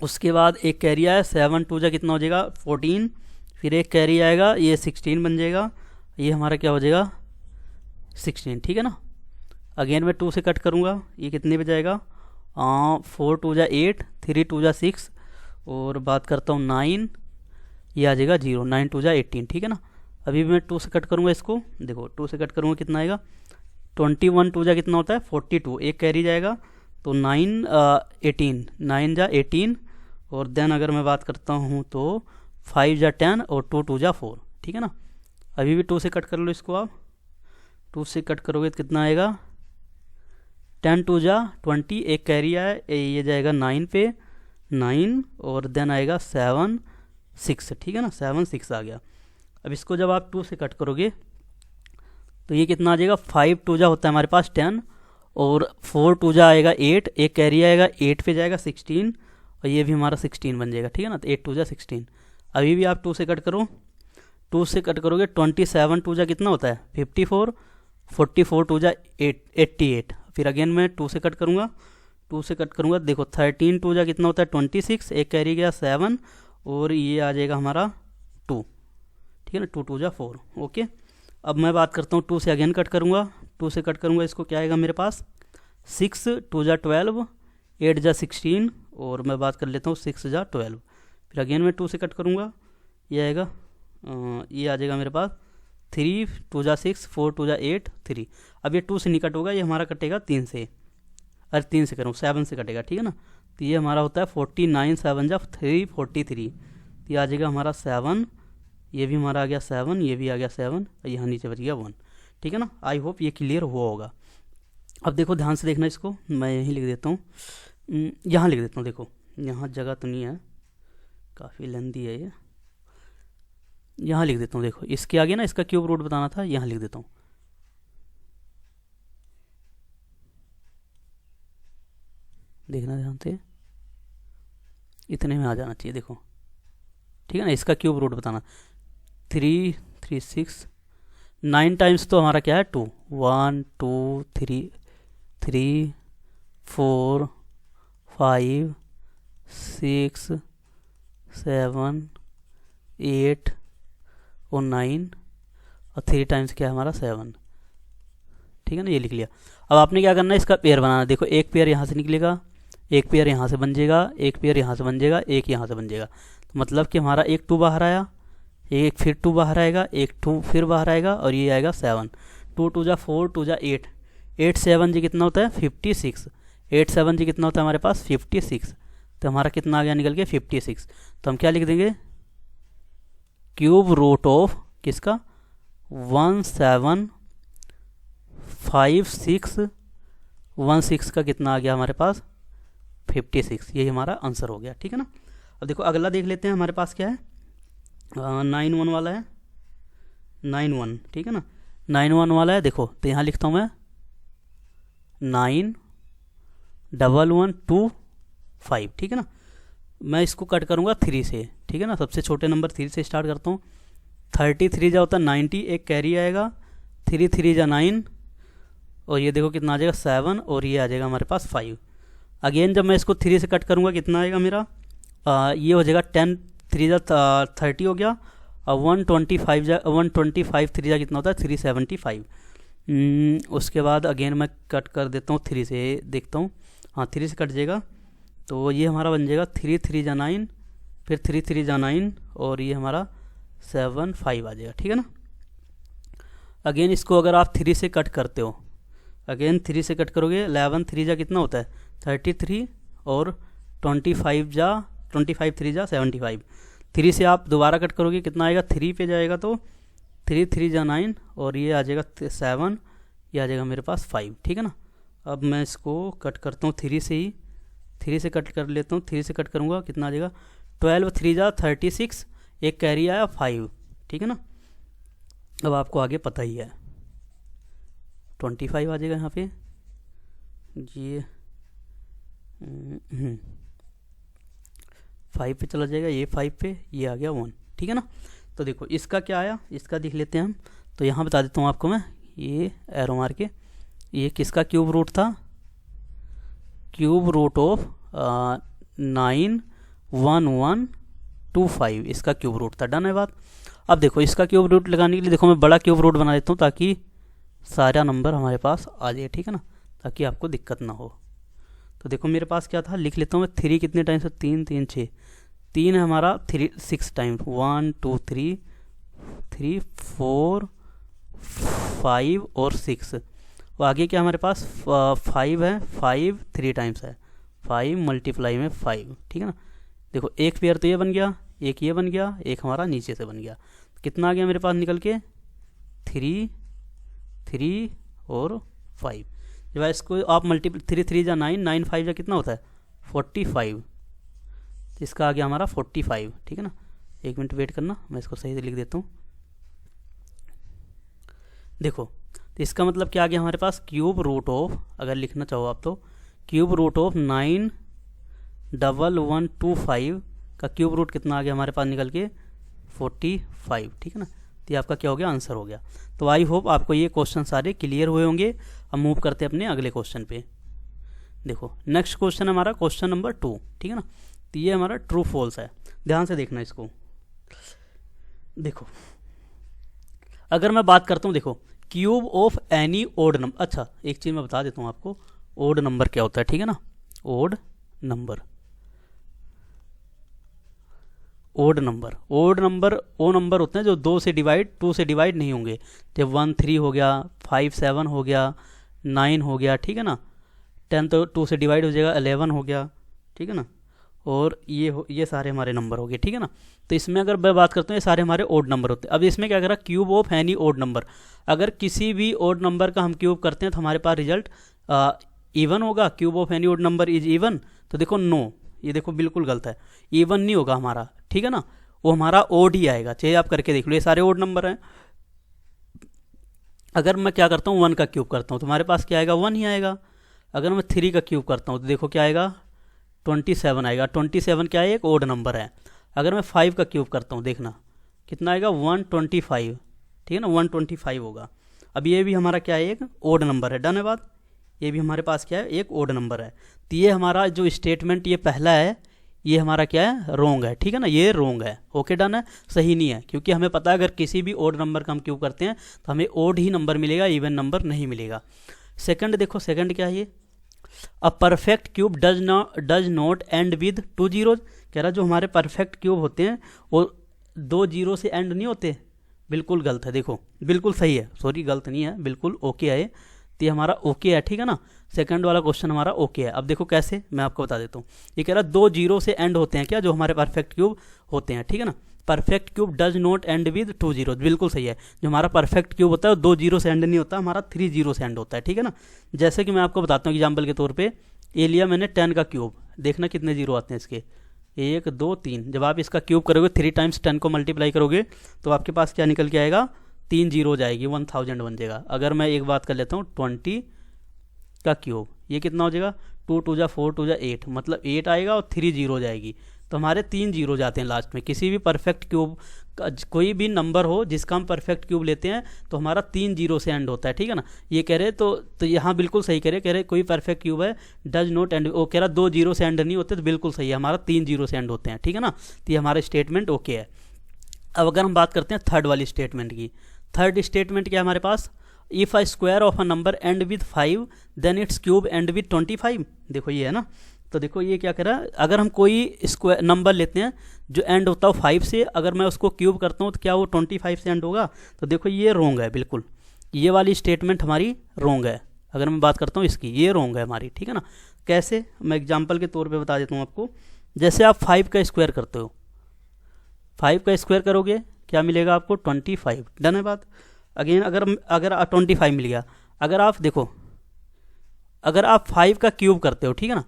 उसके बाद एक कैरी आया 7 2 जा कितना हो जाएगा 14, फिर एक कैरी आएगा ये 16 बन जाएगा, ये हमारा क्या हो जाएगा 16, ठीक है ना। अगेन मैं 2 से कट करूंगा, ये कितने पे जाएगा 4 2 जा 8, 3 2 जा 6 और बात करता हूँ 9, ये आ जाएगा 0, 9 2 जा 18, ठीक है ना। अभी भी मैं 2 से कट करूंगा इसको, देखो 2 से कट करूंगा कितना आएगा 21 2 जा कितना होता है 42, एक कैरी जाएगा तो 9 18, 9 जा 18 और देन अगर मैं बात करता हूँ तो 5 जा 10 और 2 2 जा 4, ठीक है ना। अभी भी 2 से कट कर लो इसको, आप 2 से कट करोगे तो कितना आएगा 10 टू जा 20, एक कैरी आया, ये जाएगा 9 पे, 9 और देन आएगा 7 6, ठीक है ना, 7 6 आ गया। अब इसको जब आप 2 से कट करोगे तो ये कितना आ जाएगा, 5 टू जा होता है हमारे पास 10 और 4 टू जा आएगा 8, एक कैरी आएगा 8 पे जाएगा 16 और ये भी हमारा 16 बन जाएगा, ठीक है ना। तो 8 टू जा 16। अभी भी आप 2 से कट करो, 2 से कट करोगे 27 टू जा कितना होता है 54, 44 टू जा 88। फिर अगेन मैं 2 से कट करूँगा, 2 से कट करूँगा, देखो 13 टू जा कितना होता है 26, एक कैरी गया 7 और ये आ जाएगा हमारा 2, ठीक है ना, 2 टू जा 4। ओके, अब मैं बात करता हूँ 2 से अगेन कट करूँगा, 2 से कट करूँगा, इसको क्या आएगा मेरे पास 6 टू जा 12, 8 जा 16 और मैं बात कर लेता हूँ 6 जा 12। फिर अगेन मैं 2 से कट करूँगा, ये आएगा ये आ जाएगा मेरे पास 3 टू जा 6, 4 टू जा 8 3। अब ये 2 से नहीं कट होगा, ये हमारा कटेगा 3 से, अरे 3 से करूँ 7 से कटेगा, ठीक है ना। तो ये हमारा होता है 49, 7 जा 3 43, तो ये आ जाएगा हमारा 7, ये भी हमारा आ गया 7, ये भी आ गया 7 और यहाँ नीचे बच गया 1, ठीक है ना। आई होप ये क्लियर हुआ होगा। अब देखो ध्यान से देखना, इसको मैं यहीं लिख देता हूँ, यहाँ लिख देता हूँ, देखो यहाँ जगह तो नहीं है, काफ़ी लेंदी है ये, यहाँ लिख देता हूँ। देखो इसके आगे ना इसका क्यूब रूट बताना था, यहाँ लिख देता हूँ। देखना ध्यान से, इतने में आ जाना चाहिए, देखो ठीक है ना। इसका क्यूब रूट बताना 3 3 6, 9 टाइम्स तो हमारा क्या है 2, 1 2 3 3 4 5 6 7 8 और 9 और 3 टाइम्स क्या है हमारा 7, ठीक है ना, ये लिख लिया। अब आपने क्या करना है, इसका पेयर बनाना। देखो एक पेयर यहाँ से निकलेगा, एक पेयर यहाँ से बन जाएगा, एक पेयर यहाँ से बन जाएगा, एक यहाँ से बन जाएगा। तो मतलब कि हमारा एक 2 बाहर आया, एक फिर 2 बाहर आएगा, एक 2 फिर बाहर आएगा और ये आएगा 7। 2 टू जा 4 टू जा 8, 8 7 जी कितना होता है 56, 8 7 जी कितना होता है हमारे पास 56। तो हमारा कितना आ गया निकल के 56। तो हम क्या लिख देंगे, क्यूब रूट ऑफ किसका 1 7 5 6 1 6 का कितना आ गया हमारे पास 56। यही हमारा आंसर हो गया, ठीक है ना। अब देखो अगला देख लेते हैं, हमारे पास क्या है 9 1 वाला है, 9 1, ठीक है ना, 9 1 वाला है। देखो तो यहाँ लिखता हूँ मैं 9 1 1 2 5, ठीक है ना। मैं इसको कट करूँगा 3 से, ठीक है ना, सबसे छोटे नंबर 3 से स्टार्ट करता हूँ। 33 जा होता है 90, एक कैरी आएगा, 3 3 जा 9 और ये देखो कितना आ जाएगा 7 और ये आ जाएगा हमारे पास 5। अगेन जब मैं इसको 3 से कट करूँगा कितना आएगा मेरा ये हो जाएगा 10 3 जा 30 हो गया और 125 जा 125 3 जा कितना होता है 375। उसके बाद अगेन मैं कट कर देता हूँ 3 से, देखता हूँ हाँ 3 से कट जाएगा। तो ये हमारा बन जाएगा 3 3 जा 9, फिर 3 3 जा 9 और ये हमारा 7 5 आ जाएगा, ठीक है ना। अगेन इसको अगर आप 3 से कट करते हो, अगेन 3 से कट करोगे 11 3 जा कितना होता है 33 और 25 जा 25 3 जा 75। 3 से आप दोबारा कट करोगे कितना आएगा 3 पे जाएगा तो 3 3 जा 9 और ये आ जाएगा 7, ये आ जाएगा मेरे पास 5, ठीक है ना। अब मैं इसको कट करता हूँ 3 से ही, 3 से कट कर लेता हूँ, 3 से कट करूँगा कितना आ जाएगा 12 3 जा 36, एक कैरी आया 5, ठीक है ना। अब आपको आगे पता ही है 25 आ जाएगा यहाँ पे, ये 5 पे चला जाएगा, ये 5 पे, ये आ गया 1, ठीक है ना। तो देखो इसका क्या आया, इसका देख लेते हैं हम। तो यहाँ बता देता हूँ आपको मैं, ये एरो मार के, ये किसका क्यूब रूट था, क्यूब रूट ऑफ 9 1 1 2 5, इसका क्यूब रूट था। डन है बात। अब देखो इसका क्यूब रूट लगाने के लिए देखो मैं बड़ा क्यूब रूट बना देता हूँ ताकि सारा नंबर हमारे पास आ जाए, ठीक है ना, ताकि आपको दिक्कत ना हो। तो देखो मेरे पास क्या था, लिख लेता हूँ मैं 3 कितने टाइम्स है 3 3 6, 3 है हमारा 3 6 टाइम्स 1 2 3 3 4 5 और 6। और आगे क्या हमारे पास 5 है, 5 3 टाइम्स है, 5 मल्टीप्लाई में 5, ठीक है ना। देखो एक पेयर तो ये बन गया, एक ये बन गया, एक हमारा नीचे से बन गया। कितना आ गया मेरे पास निकल के 3 3 और 5। जब इसको आप मल्टीप्लाई 3 3 जा 9, 9 5 जा कितना होता है 45, इसका आ गया हमारा 45, ठीक है ना। एक मिनट वेट करना, मैं इसको सही से लिख देता हूँ। देखो तो इसका मतलब क्या आ गया हमारे पास, क्यूब रूट ऑफ, अगर लिखना चाहो आप तो क्यूब रूट ऑफ 91125 का क्यूब रूट कितना आ गया हमारे पास निकल के 45, ठीक है ना। तो ये आपका क्या हो गया, आंसर हो गया। तो आई होप आपको ये क्वेश्चन सारे क्लियर हुए होंगे। अब मूव करते हैं अपने अगले क्वेश्चन पे। देखो नेक्स्ट क्वेश्चन हमारा क्वेश्चन नंबर 2, ठीक है ना। तो ये हमारा ट्रू फॉल्स है, ध्यान से देखना इसको। देखो अगर मैं बात करता हूँ, देखो cube of any odd number, अच्छा एक चीज़ मैं बता देता हूँ आपको, ओड नंबर क्या होता है, ठीक है ना। ओड नंबर, ओड नंबर वो नंबर होते हैं जो 2 से डिवाइड नहीं होंगे। जब 1 3 हो गया, 5 7 हो गया, 9 हो गया, ठीक है ना। 10 तो 2 से डिवाइड हो जाएगा, 11 हो गया, ठीक है ना। और ये सारे हमारे नंबर हो गए, ठीक है ना। तो इसमें अगर मैं बात करता हूँ, ये सारे हमारे ओड नंबर होते हैं। अब इसमें क्या करा, cube of any odd number, अगर किसी भी ओड नंबर का हम क्यूब करते हैं तो हमारे पास रिजल्ट इवन होगा। Cube of any odd number is even, तो देखो नो, ये देखो बिल्कुल गलत है, इवन नहीं होगा हमारा, ठीक है ना। वो हमारा ओड ही आएगा, चाहे आप करके देख लो, ये सारे ओड नंबर हैं। अगर मैं क्या करता हूँ 1 का क्यूब करता हूँ तो हमारे पास क्या आएगा, 1 ही आएगा। अगर मैं 3 का क्यूब करता हूँ तो देखो क्या आएगा, 27 आएगा। 27 क्या है, एक ओड नंबर है। अगर मैं 5 का क्यूब करता हूँ, देखना कितना आएगा, 125, ठीक है ना, 125 होगा। अब ये भी हमारा क्या है, एक ओड नंबर है। डन है बात, ये भी हमारे पास क्या है, एक ओड नंबर है। तो ये हमारा जो स्टेटमेंट ये पहला है, ये हमारा क्या है, रोंग है, ठीक है ना, ये रोंग है। ओके डन है, सही नहीं है, क्योंकि हमें पता है अगर किसी भी ओड नंबर का हम क्यूब करते हैं तो हमें ओड ही नंबर मिलेगा, इवन नंबर नहीं मिलेगा। सेकंड देखो, सेकंड क्या है ये, अ perfect cube does not and with 2 zeros. कह रहा जो हमारे परफेक्ट क्यूब होते हैं वो 2 जीरो से एंड नहीं होते, बिल्कुल गलत है। देखो बिल्कुल सही है, सॉरी गलत नहीं है, बिल्कुल ओके है। तो ये हमारा ओके है, ठीक है ना। सेकंड वाला क्वेश्चन हमारा ओके है। अब देखो कैसे, मैं आपको बता देता हूँ। ये कह रहा 2 जीरो से एंड होते हैं क्या, जो हमारे परफेक्ट क्यूब होते हैं, ठीक है ना। Perfect cube does not and with 2 zero, बिल्कुल सही है। जो हमारा परफेक्ट क्यूब होता है वो 2 जीरो से एंड नहीं होता, हमारा 3 जीरो से एंड होता है, ठीक है ना। जैसे कि मैं आपको बताता हूँ एग्जाम्पल के तौर पर, ये लिया मैंने 10 का क्यूब, देखना कितने जीरो आते हैं इसके, 1 2 3। जब आप इसका क्यूब करोगे 3 टाइम्स 10 को मल्टीप्लाई करोगे तो आपके पास क्या निकल के आएगा, 3 जीरो जाएगी, 1000 बन जाएगा। अगर मैं एक बात कर लेता हूँ, 20 का क्यूब, ये कितना हो जाएगा, 2 2 जा 4 2 जा 8, मतलब 8 आएगा और 3 जीरो जाएगी, तो हमारे 3 जीरो जाते हैं लास्ट में। किसी भी परफेक्ट क्यूब का कोई भी नंबर हो जिसका हम परफेक्ट क्यूब लेते हैं तो हमारा 3 जीरो से एंड होता है, ठीक है ना। ये कह रहे तो यहाँ बिल्कुल सही कह रहे कोई परफेक्ट क्यूब है डज नॉट एंड, वो कह रहा 2 जीरो से एंड नहीं होते, तो बिल्कुल सही है, हमारा 3 जीरो से एंड होते हैं, ठीक है ना। तो ये हमारा स्टेटमेंट ओके है। अब अगर हम बात करते हैं थर्ड वाली स्टेटमेंट की, थर्ड स्टेटमेंट क्या है हमारे पास, if a square of a number end with 5 then it's cube end with 25। देखो ये है ना, तो देखो ये क्या कह रहा है, अगर हम कोई स्क्वायर नंबर लेते हैं जो एंड होता है 5 से, अगर मैं उसको क्यूब करता हूँ तो क्या वो 25 से एंड होगा। तो देखो ये रोंग है, बिल्कुल ये वाली स्टेटमेंट हमारी रोंग है। अगर मैं बात करता हूँ इसकी, ये रोंग है हमारी, ठीक है ना। कैसे, मैं एग्जाम्पल के तौर पे बता देता हूँ आपको। जैसे आप 5 का स्क्वायर करते हो, 5 का स्क्वायर करोगे क्या मिलेगा आपको, 25। डन है बात। अगेन अगर 25 मिल गया, अगर आप देखो, अगर आप 5 का क्यूब करते हो, ठीक है ना,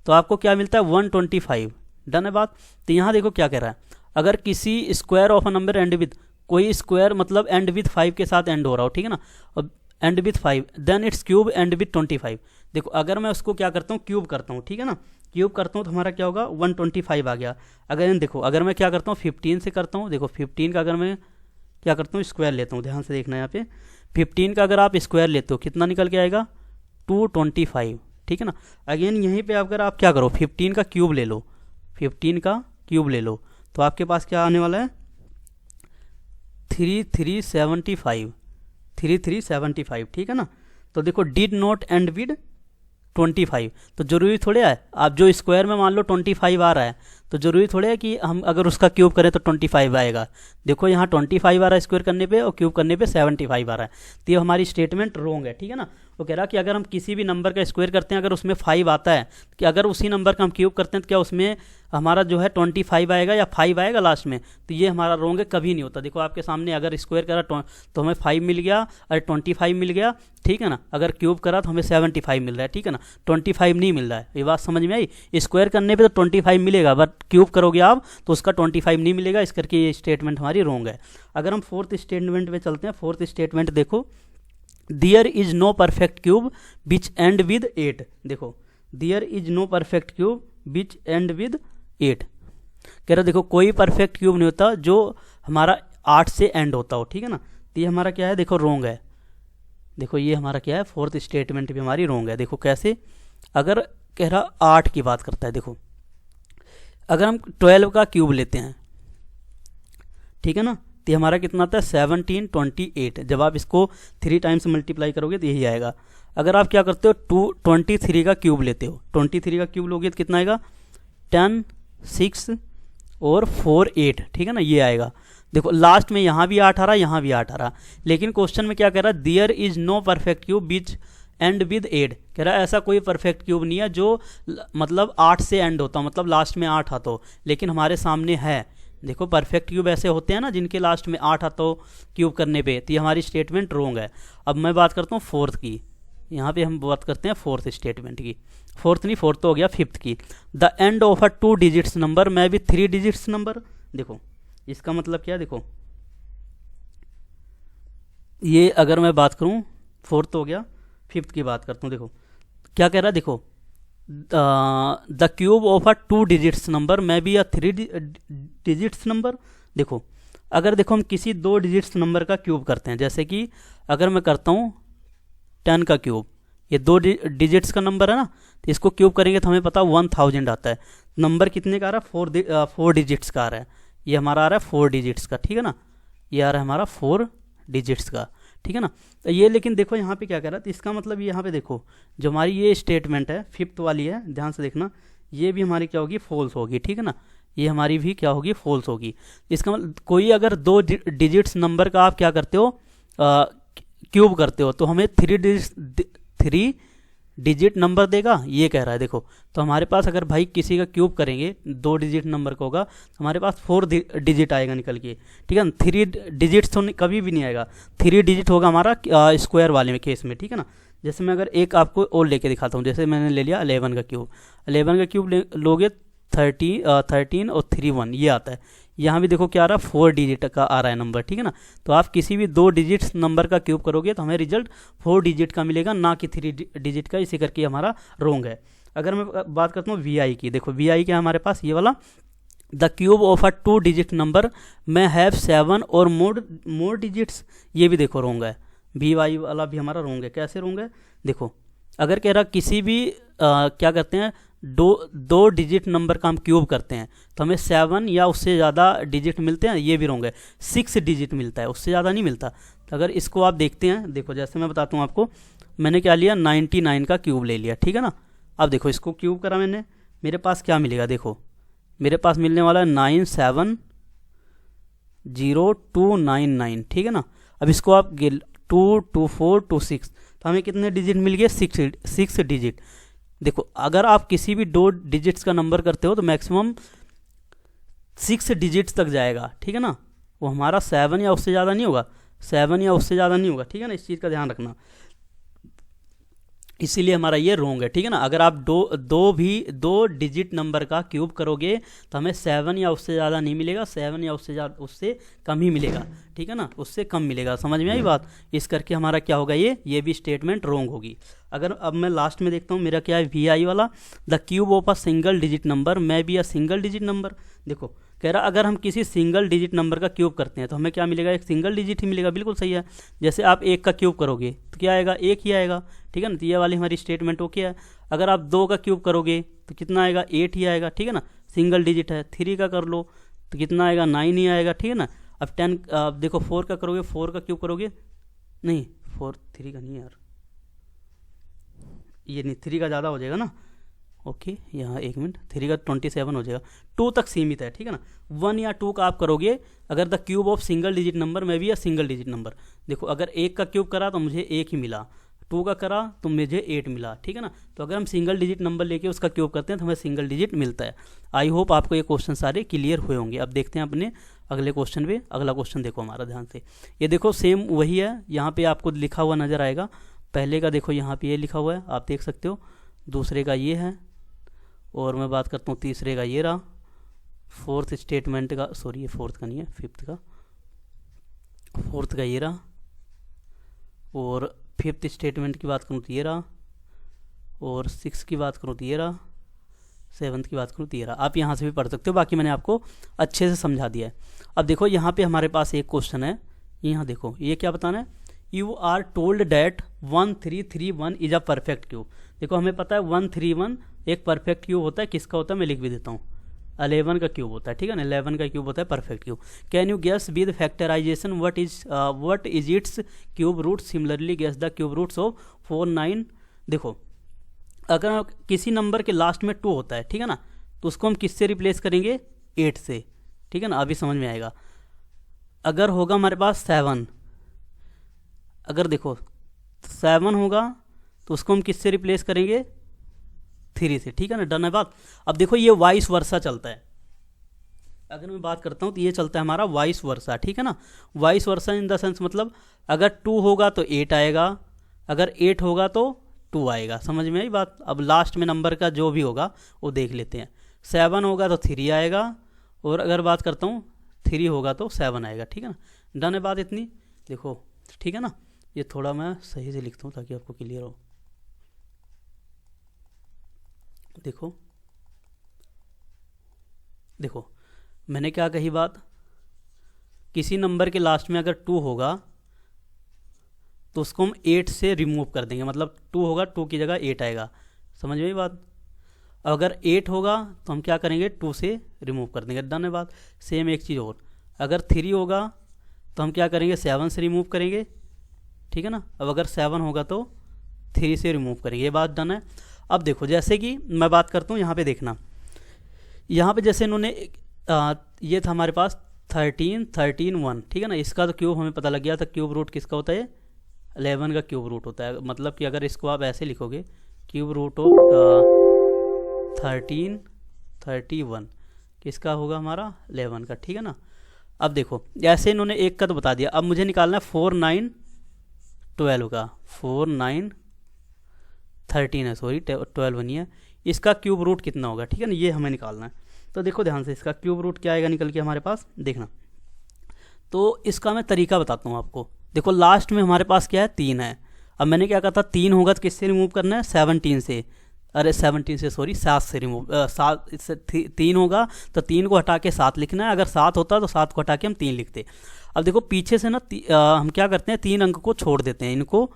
तो आपको क्या मिलता है, 125। डन है बात। तो यहाँ देखो क्या कह रहा है, अगर किसी square of a number end with, कोई स्क्वायर मतलब एंड विद 5 के साथ एंड हो रहा हो, ठीक है ना, और end with 5 then it's cube end with 25। देखो अगर मैं उसको क्या करता हूँ, क्यूब करता हूँ, ठीक है ना, क्यूब करता हूँ तो हमारा क्या होगा, 125 आ गया। अगर देखो अगर मैं क्या करता हूँ, 15 से करता हूँ, देखो 15 का अगर मैं क्या करता हूँ, स्क्वायर लेता हूँ, ध्यान से देखना यहाँ पे, 15 का अगर आप स्क्वायर लेते हो कितना निकल के आएगा, 225, ठीक है ना। अगेन यहीं पे अगर आप क्या करो, 15 का क्यूब ले लो, 15 का क्यूब ले लो, तो आपके पास क्या आने वाला है, 3375, 3375, ठीक है ना। तो देखो डिड नॉट एंड विद 25, तो जरूरी थोड़े है, आप जो स्क्वायर में मान लो 25 आ रहा है तो ज़रूरी थोड़ा है कि हम अगर उसका क्यूब करें तो 25 आएगा। देखो यहाँ 25 आ रहा है स्क्वायर करने पे और क्यूब करने पे 75 आ रहा है, तो ये हमारी स्टेटमेंट रॉन्ग है, ठीक है ना। वो कह रहा कि अगर हम किसी भी नंबर का स्क्वायर करते हैं, अगर उसमें 5 आता है, कि अगर उसी नंबर का हम क्यूब करते हैं तो क्या उसमें हमारा जो है 25 आएगा या 5 आएगा लास्ट में, तो ये हमारा रॉन्ग है, कभी नहीं होता। देखो आपके सामने अगर स्क्वायर करा तो हमें 5 मिल गया और 25 मिल गया, ठीक है ना। अगर क्यूब करा तो हमें 75 मिल रहा है, ठीक है ना, 25 नहीं मिल रहा है। ये बात समझ में आई। स्क्वायर करने पे तो 25 मिलेगा, बट क्यूब करोगे आप तो उसका 25 नहीं मिलेगा, इस करके ये स्टेटमेंट हमारी रॉन्ग है। अगर हम फोर्थ स्टेटमेंट पे चलते हैं, फोर्थ स्टेटमेंट देखो, there is no perfect cube which end with 8। देखो there is no perfect cube which end with 8, कह रहा देखो कोई परफेक्ट क्यूब नहीं होता जो हमारा 8 से एंड होता हो, ठीक है ना। तो ये हमारा क्या है, देखो रॉन्ग है। देखो ये हमारा क्या है, फोर्थ स्टेटमेंट भी हमारी रॉन्ग है। देखो कैसे, अगर कह रहा 8 की बात करता है, देखो अगर हम 12 का क्यूब लेते हैं, ठीक है ना, तो हमारा कितना आता है 1728। जब आप इसको 3 टाइम्स मल्टीप्लाई करोगे तो यही आएगा। अगर आप क्या करते हो 23 का क्यूब लेते हो, 23 का क्यूब लोगे तो कितना आएगा 10, 6 और 4, 8, ठीक है ना, ये आएगा। देखो लास्ट में यहाँ भी 8 आ रहा, यहाँ भी 8 आ रहा, लेकिन क्वेश्चन में क्या कह रहा है, there is no perfect cube which end with 8। कह रहा है ऐसा कोई परफेक्ट क्यूब नहीं है जो मतलब 8 से एंड होता, मतलब लास्ट में 8 आता हो, लेकिन हमारे सामने है। देखो परफेक्ट क्यूब ऐसे होते हैं ना जिनके लास्ट में 8 आता हो क्यूब करने पे, तो ये हमारी स्टेटमेंट रॉन्ग है। अब मैं बात करता हूँ फोर्थ की, यहाँ पे हम बात करते हैं फोर्थ स्टेटमेंट की। फोर्थ नहीं, फोर्थ तो हो गया, फिफ्थ की। The end of a 2 digits number में भी 3 डिजिट्स नंबर। देखो इसका मतलब क्या है, देखो ये अगर मैं बात करूँ, फोर्थ तो हो गया, फिफ्थ की बात करता हूँ। देखो क्या कह रहा है, देखो the cube of a 2 digits number में भी 3 डिजिट्स नंबर। देखो अगर देखो हम किसी 2 डिजिट्स नंबर का क्यूब करते हैं, जैसे कि अगर मैं करता हूँ 10 का क्यूब, ये 2 डिजिट्स का नंबर है ना, तो इसको क्यूब करेंगे तो हमें पता 1000 आता है। नंबर कितने का आ रहा है, 4 डिजिट्स का आ रहा है, ये हमारा आ रहा है 4 डिजिट्स का, ठीक है ना, ये आ रहा है हमारा 4 डिजिट्स का, ठीक है ना। तो ये लेकिन देखो यहाँ पे क्या कह रहा है, तो इसका मतलब यहाँ पे देखो जो हमारी ये स्टेटमेंट है फिफ्थ वाली है, ध्यान से देखना, ये भी हमारी क्या होगी, फॉल्स होगी, ठीक है ना, ये हमारी भी क्या होगी, फॉल्स होगी। इसका मतलब कोई अगर 2 डिजिट्स नंबर का आप क्या करते हो, क्यूब करते हो, तो हमें 3 डिजिट नंबर देगा, ये कह रहा है। देखो तो हमारे पास अगर भाई किसी का क्यूब करेंगे 2 डिजिट नंबर का होगा तो हमारे पास 4 डिजिट आएगा निकल के, ठीक है ना। 3 डिजिट्स तो कभी भी नहीं आएगा, 3 डिजिट होगा हमारा स्क्वायर वाले में केस में, ठीक है ना। जैसे मैं अगर एक आपको और लेके दिखाता हूँ, जैसे मैंने ले लिया 11 का क्यूब, 11 का क्यूब लोगे 13 और 3 1 ये आता है। यहाँ भी देखो क्या आ रहा है, 4 डिजिट का आ रहा है नंबर, ठीक है ना। तो आप किसी भी 2 डिजिट्स नंबर का क्यूब करोगे तो हमें रिजल्ट 4 डिजिट का मिलेगा, ना कि 3 डिजिट का, इसी करके हमारा रॉन्ग है। अगर मैं बात करता हूँ वी आई की, देखो वी आई क्या हमारे पास, ये वाला the cube of a 2 digit number में हैव 7 और मोर डिजिट्स, ये भी देखो रॉन्ग है। वी आई वाला भी हमारा रॉन्ग है। कैसे रॉन्ग है, देखो अगर कह रहा किसी भी क्या करते हैं 2 डिजिट नंबर का हम क्यूब करते हैं तो हमें 7 या उससे ज़्यादा डिजिट मिलते हैं, ये भी रॉन्ग है। 6 डिजिट मिलता है, उससे ज़्यादा नहीं मिलता। तो अगर इसको आप देखते हैं, देखो जैसे मैं बताता हूँ आपको, मैंने क्या लिया 99 का क्यूब ले लिया, ठीक है ना। अब देखो इसको क्यूब करा मैंने, मेरे पास क्या मिलेगा, देखो मेरे पास मिलने वाला है 970299, ठीक है ना। अब इसको आप 2 2 4 2 6, तो हमें कितने डिजिट मिल गए, 6 डिजिट। देखो अगर आप किसी भी 2 डिजिट्स का नंबर करते हो तो मैक्सिमम 6 डिजिट्स तक जाएगा, ठीक है ना। वो हमारा 7 या उससे ज़्यादा नहीं होगा, 7 या उससे ज़्यादा नहीं होगा, ठीक है ना। इस चीज़ का ध्यान रखना, इसीलिए हमारा ये रॉन्ग है, ठीक है ना। अगर आप 2 डिजिट नंबर का क्यूब करोगे तो हमें 7 या उससे ज़्यादा नहीं मिलेगा, 7 या उससे कम ही मिलेगा, ठीक है ना, उससे कम मिलेगा। समझ में आई बात। इस करके हमारा क्या होगा, ये भी स्टेटमेंट रॉन्ग होगी। अगर अब मैं लास्ट में देखता हूँ मेरा क्या है, वी आई वाला, the cube of a single digit number में be a single digit number. देखो कह रहा अगर हम किसी सिंगल डिजिट नंबर का क्यूब करते हैं तो हमें क्या मिलेगा, एक सिंगल डिजिट ही मिलेगा, बिल्कुल सही है। जैसे आप 1 का क्यूब करोगे तो क्या आएगा, 1 ही आएगा, ठीक है ना। तो ये वाली हमारी स्टेटमेंट ओके है। अगर आप 2 का क्यूब करोगे तो कितना आएगा, 8 ही आएगा, ठीक है ना, सिंगल डिजिट है। 3 का कर लो तो कितना आएगा, 9 ही आएगा, ठीक है ना। अब 10 देखो 4 का करोगे, 4 का क्यूब करोगे, नहीं 3 का नहीं यार, ये नहीं, 3 का ज़्यादा हो जाएगा ना, ओके, यहाँ 1 मिनट, 3 का 27 हो जाएगा, 2 तक सीमित है, ठीक है ना। 1 या 2 का आप करोगे, अगर the cube of single digit number में भी या सिंगल डिजिट नंबर, देखो अगर 1 का क्यूब करा तो मुझे 1 ही मिला, 2 का करा तो मुझे 8 मिला, ठीक है ना। तो अगर हम सिंगल डिजिट नंबर लेके उसका क्यूब करते हैं तो हमें सिंगल डिजिट मिलता है। आई होप आपको ये क्वेश्चन सारे क्लियर हुए होंगे। अब देखते हैं अपने अगले क्वेश्चन पे। अगला क्वेश्चन देखो हमारा ध्यान से, ये देखो सेम वही है, यहाँ पे आपको लिखा हुआ नजर आएगा। पहले का देखो यहाँ पे ये लिखा हुआ है, आप देख सकते हो, दूसरे का ये है, और मैं बात करता हूँ तीसरे का ये रहा, फोर्थ स्टेटमेंट का, सॉरी ये फोर्थ का नहीं है, फिफ्थ का, फोर्थ का ये रहा, और फिफ्थ स्टेटमेंट की बात करूँ तो ये रहा, और सिक्स की बात करूँ तो ये रहा, सेवन्थ की बात करूँ तो ये रहा। आप यहाँ से भी पढ़ सकते हो, बाकी मैंने आपको अच्छे से समझा दिया है। अब देखो यहाँ पे हमारे पास एक क्वेश्चन है, यहाँ देखो ये क्या बताना है, you are told that 1331 is a perfect cube. देखो हमें पता है 131 एक परफेक्ट क्यूब होता है, किसका होता है मैं लिख भी देता हूँ, 11 का क्यूब होता है, ठीक है ना, 11 का क्यूब होता है perfect cube. Can you guess with factorization what is its cube root, similarly guess the cube roots of 4 9। देखो अगर किसी नंबर के लास्ट में 2 होता है, ठीक है ना, तो उसको हम किससे रिप्लेस करेंगे, 8 से, ठीक है ना, अभी समझ में आएगा। अगर होगा हमारे पास 7, अगर देखो 7 होगा तो उसको हम किससे रिप्लेस करेंगे, 3 से, ठीक है ना, डन है बात। अब देखो ये वाइस वर्सा चलता है, अगर मैं बात करता हूँ तो ये चलता है हमारा वाइस वर्सा, ठीक है ना। Vice versa in the sense मतलब अगर 2 होगा तो 8 आएगा, अगर 8 होगा तो 2 आएगा, समझ में आई बात। अब लास्ट में नंबर का जो भी होगा वो देख लेते हैं, 7 होगा तो 3 आएगा, और अगर बात करता हूँ 3 होगा तो 7 आएगा, ठीक है ना, डन है बात इतनी। देखो ठीक है ना, ये थोड़ा मैं सही से लिखता हूँ ताकि आपको क्लियर हो। देखो देखो मैंने क्या कही बात, किसी नंबर के लास्ट में अगर 2 होगा तो उसको हम 8 से रिमूव कर देंगे, मतलब 2 होगा 2 की जगह 8 आएगा, समझ में आई बात। अगर 8 होगा तो हम क्या करेंगे, 2 से रिमूव कर देंगे, डन है बात। सेम एक चीज़ और, अगर 3 होगा तो हम क्या करेंगे, 7 से रिमूव करेंगे, ठीक है ना। अब अगर 7 होगा तो 3 से रिमूव करेंगे, ये बात डन है। अब देखो जैसे कि मैं बात करता हूँ यहाँ पे, देखना यहाँ पे जैसे इन्होंने ये था हमारे पास 13 13 1, ठीक है ना, इसका तो क्यूब हमें पता लग गया था, क्यूब रूट किसका होता है, 11 का क्यूब रूट होता है। मतलब कि अगर इसको आप ऐसे लिखोगे, क्यूब रूट ऑफ 13 31 किसका होगा हमारा, 11 का, ठीक है ना। अब देखो ऐसे इन्होंने एक का तो बता दिया, अब मुझे निकालना है 4 9 12 का, 4 9 13 है, सॉरी 12 नहीं है, इसका क्यूब रूट कितना होगा, ठीक है ना, ये हमें निकालना है। तो देखो ध्यान से, इसका क्यूब रूट क्या आएगा निकल के हमारे पास, देखना। तो इसका मैं तरीका बताता हूँ आपको। देखो लास्ट में हमारे पास क्या है, 3 है। अब मैंने क्या कहा था, 3 होगा तो किससे रिमूव करना है, 17 से, अरे 17 से सॉरी 7 से रिमूव, 7 इससे 3 होगा तो 3 को हटा के 7 लिखना है, अगर 7 होता तो 7 को हटा के हम 3 लिखते। अब देखो पीछे से ना हम क्या करते हैं, 3 अंक को छोड़ देते हैं, इनको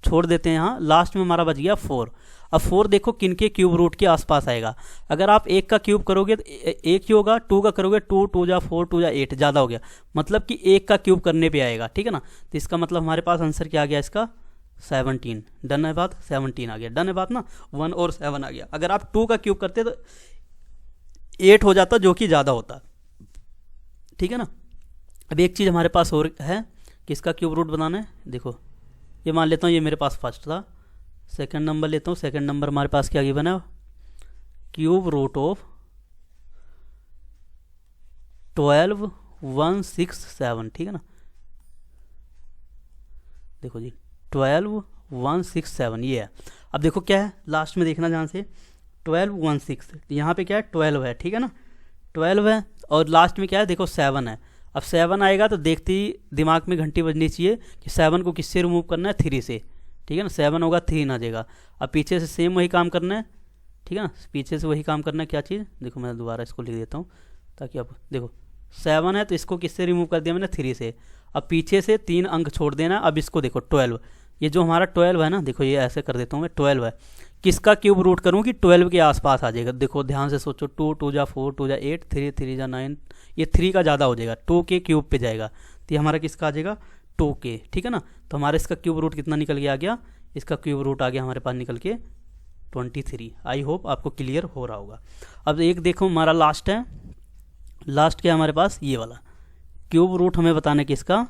छोड़ देते हैं, यहाँ लास्ट में हमारा बच गया 4। अब 4 देखो किनके क्यूब रूट के आसपास आएगा, अगर आप 1 का क्यूब करोगे तो 1 ही होगा, 2 का करोगे 2 2 जा 4 2 जा 8, ज़्यादा हो गया, मतलब कि 1 का क्यूब करने पे आएगा, ठीक है ना। तो इसका मतलब हमारे पास आंसर क्या आ गया इसका, 17, डन है बात, 17 आ गया, डन है बात ना, 1 और 7 आ गया। अगर आप 2 का क्यूब करते तो 8 हो जाता, जो कि ज़्यादा होता, ठीक है ना। अब एक चीज़ हमारे पास और है, किसका क्यूब रूट बनाना है, देखो ये मान लेता हूँ, ये मेरे पास फर्स्ट था, सेकंड नंबर लेता हूँ, सेकंड नंबर हमारे पास क्या आगे बना, क्यूब रूट ऑफ 12 1 6 7, ठीक है ना। देखो जी 12 1 6 7 ये है। अब देखो क्या है लास्ट में, देखना ध्यान से, 12 1 6, यहाँ पे क्या है 12 है, ठीक है ना, 12 है, और लास्ट में क्या है देखो 7 है। अब 7 आएगा तो देखते ही दिमाग में घंटी बजनी चाहिए कि 7 को किससे रिमूव करना है, 3 से, ठीक है ना, 7 होगा 3 आ जाएगा। अब पीछे से सेम वही काम करना है, ठीक है ना, पीछे से वही काम करना है, क्या चीज़, देखो मैं दोबारा इसको लिख देता हूँ ताकि आप देखो, 7 है तो इसको किससे रिमूव कर दिया मैंने, 3 से। अब पीछे से 3 अंक छोड़ देना। अब इसको देखो 12, ये जो हमारा 12 है ना, देखो ये ऐसे कर देता हूँ मैं, 12 है, किसका क्यूब रूट करूँ कि 12 के आसपास आ जाएगा। देखो ध्यान से सोचो, 2 2 जा 4 2 जा 8 3 3 जा 9, ये 3 का ज़्यादा हो जाएगा, 2 के क्यूब पे जाएगा, तो ये हमारा किसका आ जाएगा, 2 के, ठीक है ना। तो हमारा इसका क्यूब रूट कितना निकल के आ गया, इसका क्यूब रूट आ गया हमारे पास निकल के 23। आई होप आपको क्लियर हो रहा होगा। अब एक देखो हमारा लास्ट है, लास्ट क्या है हमारे पास, ये वाला क्यूब रूट हमें बताना कि इसका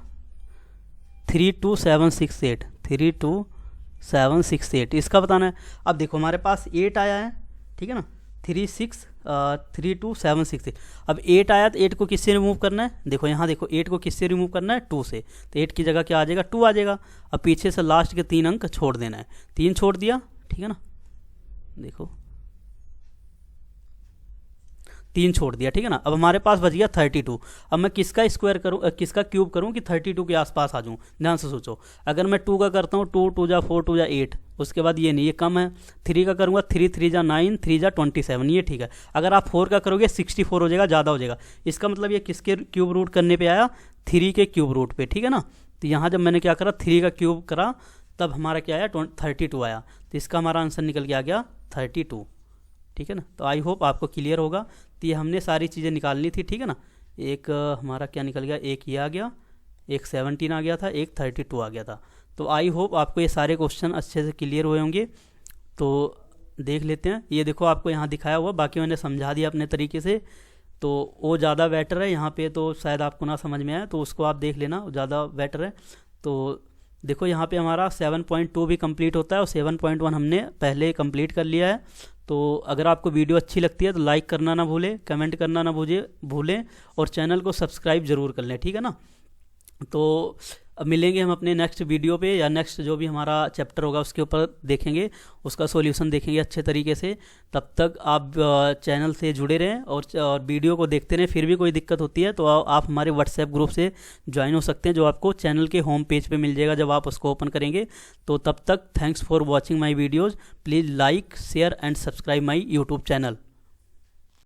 32768, 32768 इसका बताना है। अब देखो हमारे पास 8 आया है, ठीक है ना, 32768। अब 8 आया तो 8 को किससे रिमूव करना है, देखो यहाँ देखो 8 को किससे रिमूव करना है, 2 से। तो 8 की जगह क्या आ जाएगा, 2 आ जाएगा। अब पीछे से लास्ट के 3 अंक छोड़ देना है, 3 छोड़ दिया, ठीक है ना, देखो 3 छोड़ दिया, ठीक है ना। अब हमारे पास बच गया 32। अब मैं किसका स्क्वायर करूँ, किसका क्यूब करूँ कि 32 के आसपास आ जाऊँ, ध्यान से सोचो। अगर मैं 2 का करता हूँ, 2 2 जा 4, 2 जा 8, उसके बाद ये नहीं, ये कम है। 3 का करूँगा, 3 3 जा 9, 3 जा 27, ये ठीक है। अगर आप 4 का करोगे 64 हो जाएगा, ज़्यादा हो जाएगा। इसका मतलब ये किसके क्यूब रूट करने पर आया, 3 के क्यूब रूट पर, ठीक है ना। तो यहाँ जब मैंने क्या करा, 3 का क्यूब करा, तब हमारा क्या आया, 32 आया। तो इसका हमारा आंसर निकल के आ गया 32, ठीक है ना। तो आई होप आपको क्लियर होगा। तो ये हमने सारी चीज़ें निकालनी थी, ठीक है ना। एक हमारा क्या निकल गया, एक ये आ गया, एक 17 आ गया था, एक 32 आ गया था। तो आई होप आपको ये सारे क्वेश्चन अच्छे से क्लियर हुए होंगे। तो देख लेते हैं, ये देखो आपको यहाँ दिखाया हुआ, बाकी मैंने समझा दिया अपने तरीके से। तो वो ज़्यादा बेटर है, यहाँ पे तो शायद आपको ना समझ में आया, तो उसको आप देख लेना, ज़्यादा बेटर है। तो देखो यहाँ पे हमारा 7.2 भी कंप्लीट होता है और 7.1 हमने पहले कंप्लीट कर लिया है। तो अगर आपको वीडियो अच्छी लगती है तो लाइक करना ना भूलें, कमेंट करना ना भूलें और चैनल को सब्सक्राइब ज़रूर कर लें, ठीक है ना। तो अब मिलेंगे हम अपने नेक्स्ट वीडियो पे, या नेक्स्ट जो भी हमारा चैप्टर होगा उसके ऊपर देखेंगे, उसका सॉल्यूशन देखेंगे अच्छे तरीके से। तब तक आप चैनल से जुड़े रहें और वीडियो को देखते रहें। फिर भी कोई दिक्कत होती है तो आप हमारे व्हाट्सएप ग्रुप से ज्वाइन हो सकते हैं, जो आपको चैनल के होम पेज पे मिल जाएगा जब आप उसको ओपन करेंगे। तो तब तक thanks for watching my videos. Please like, share and subscribe my YouTube channel.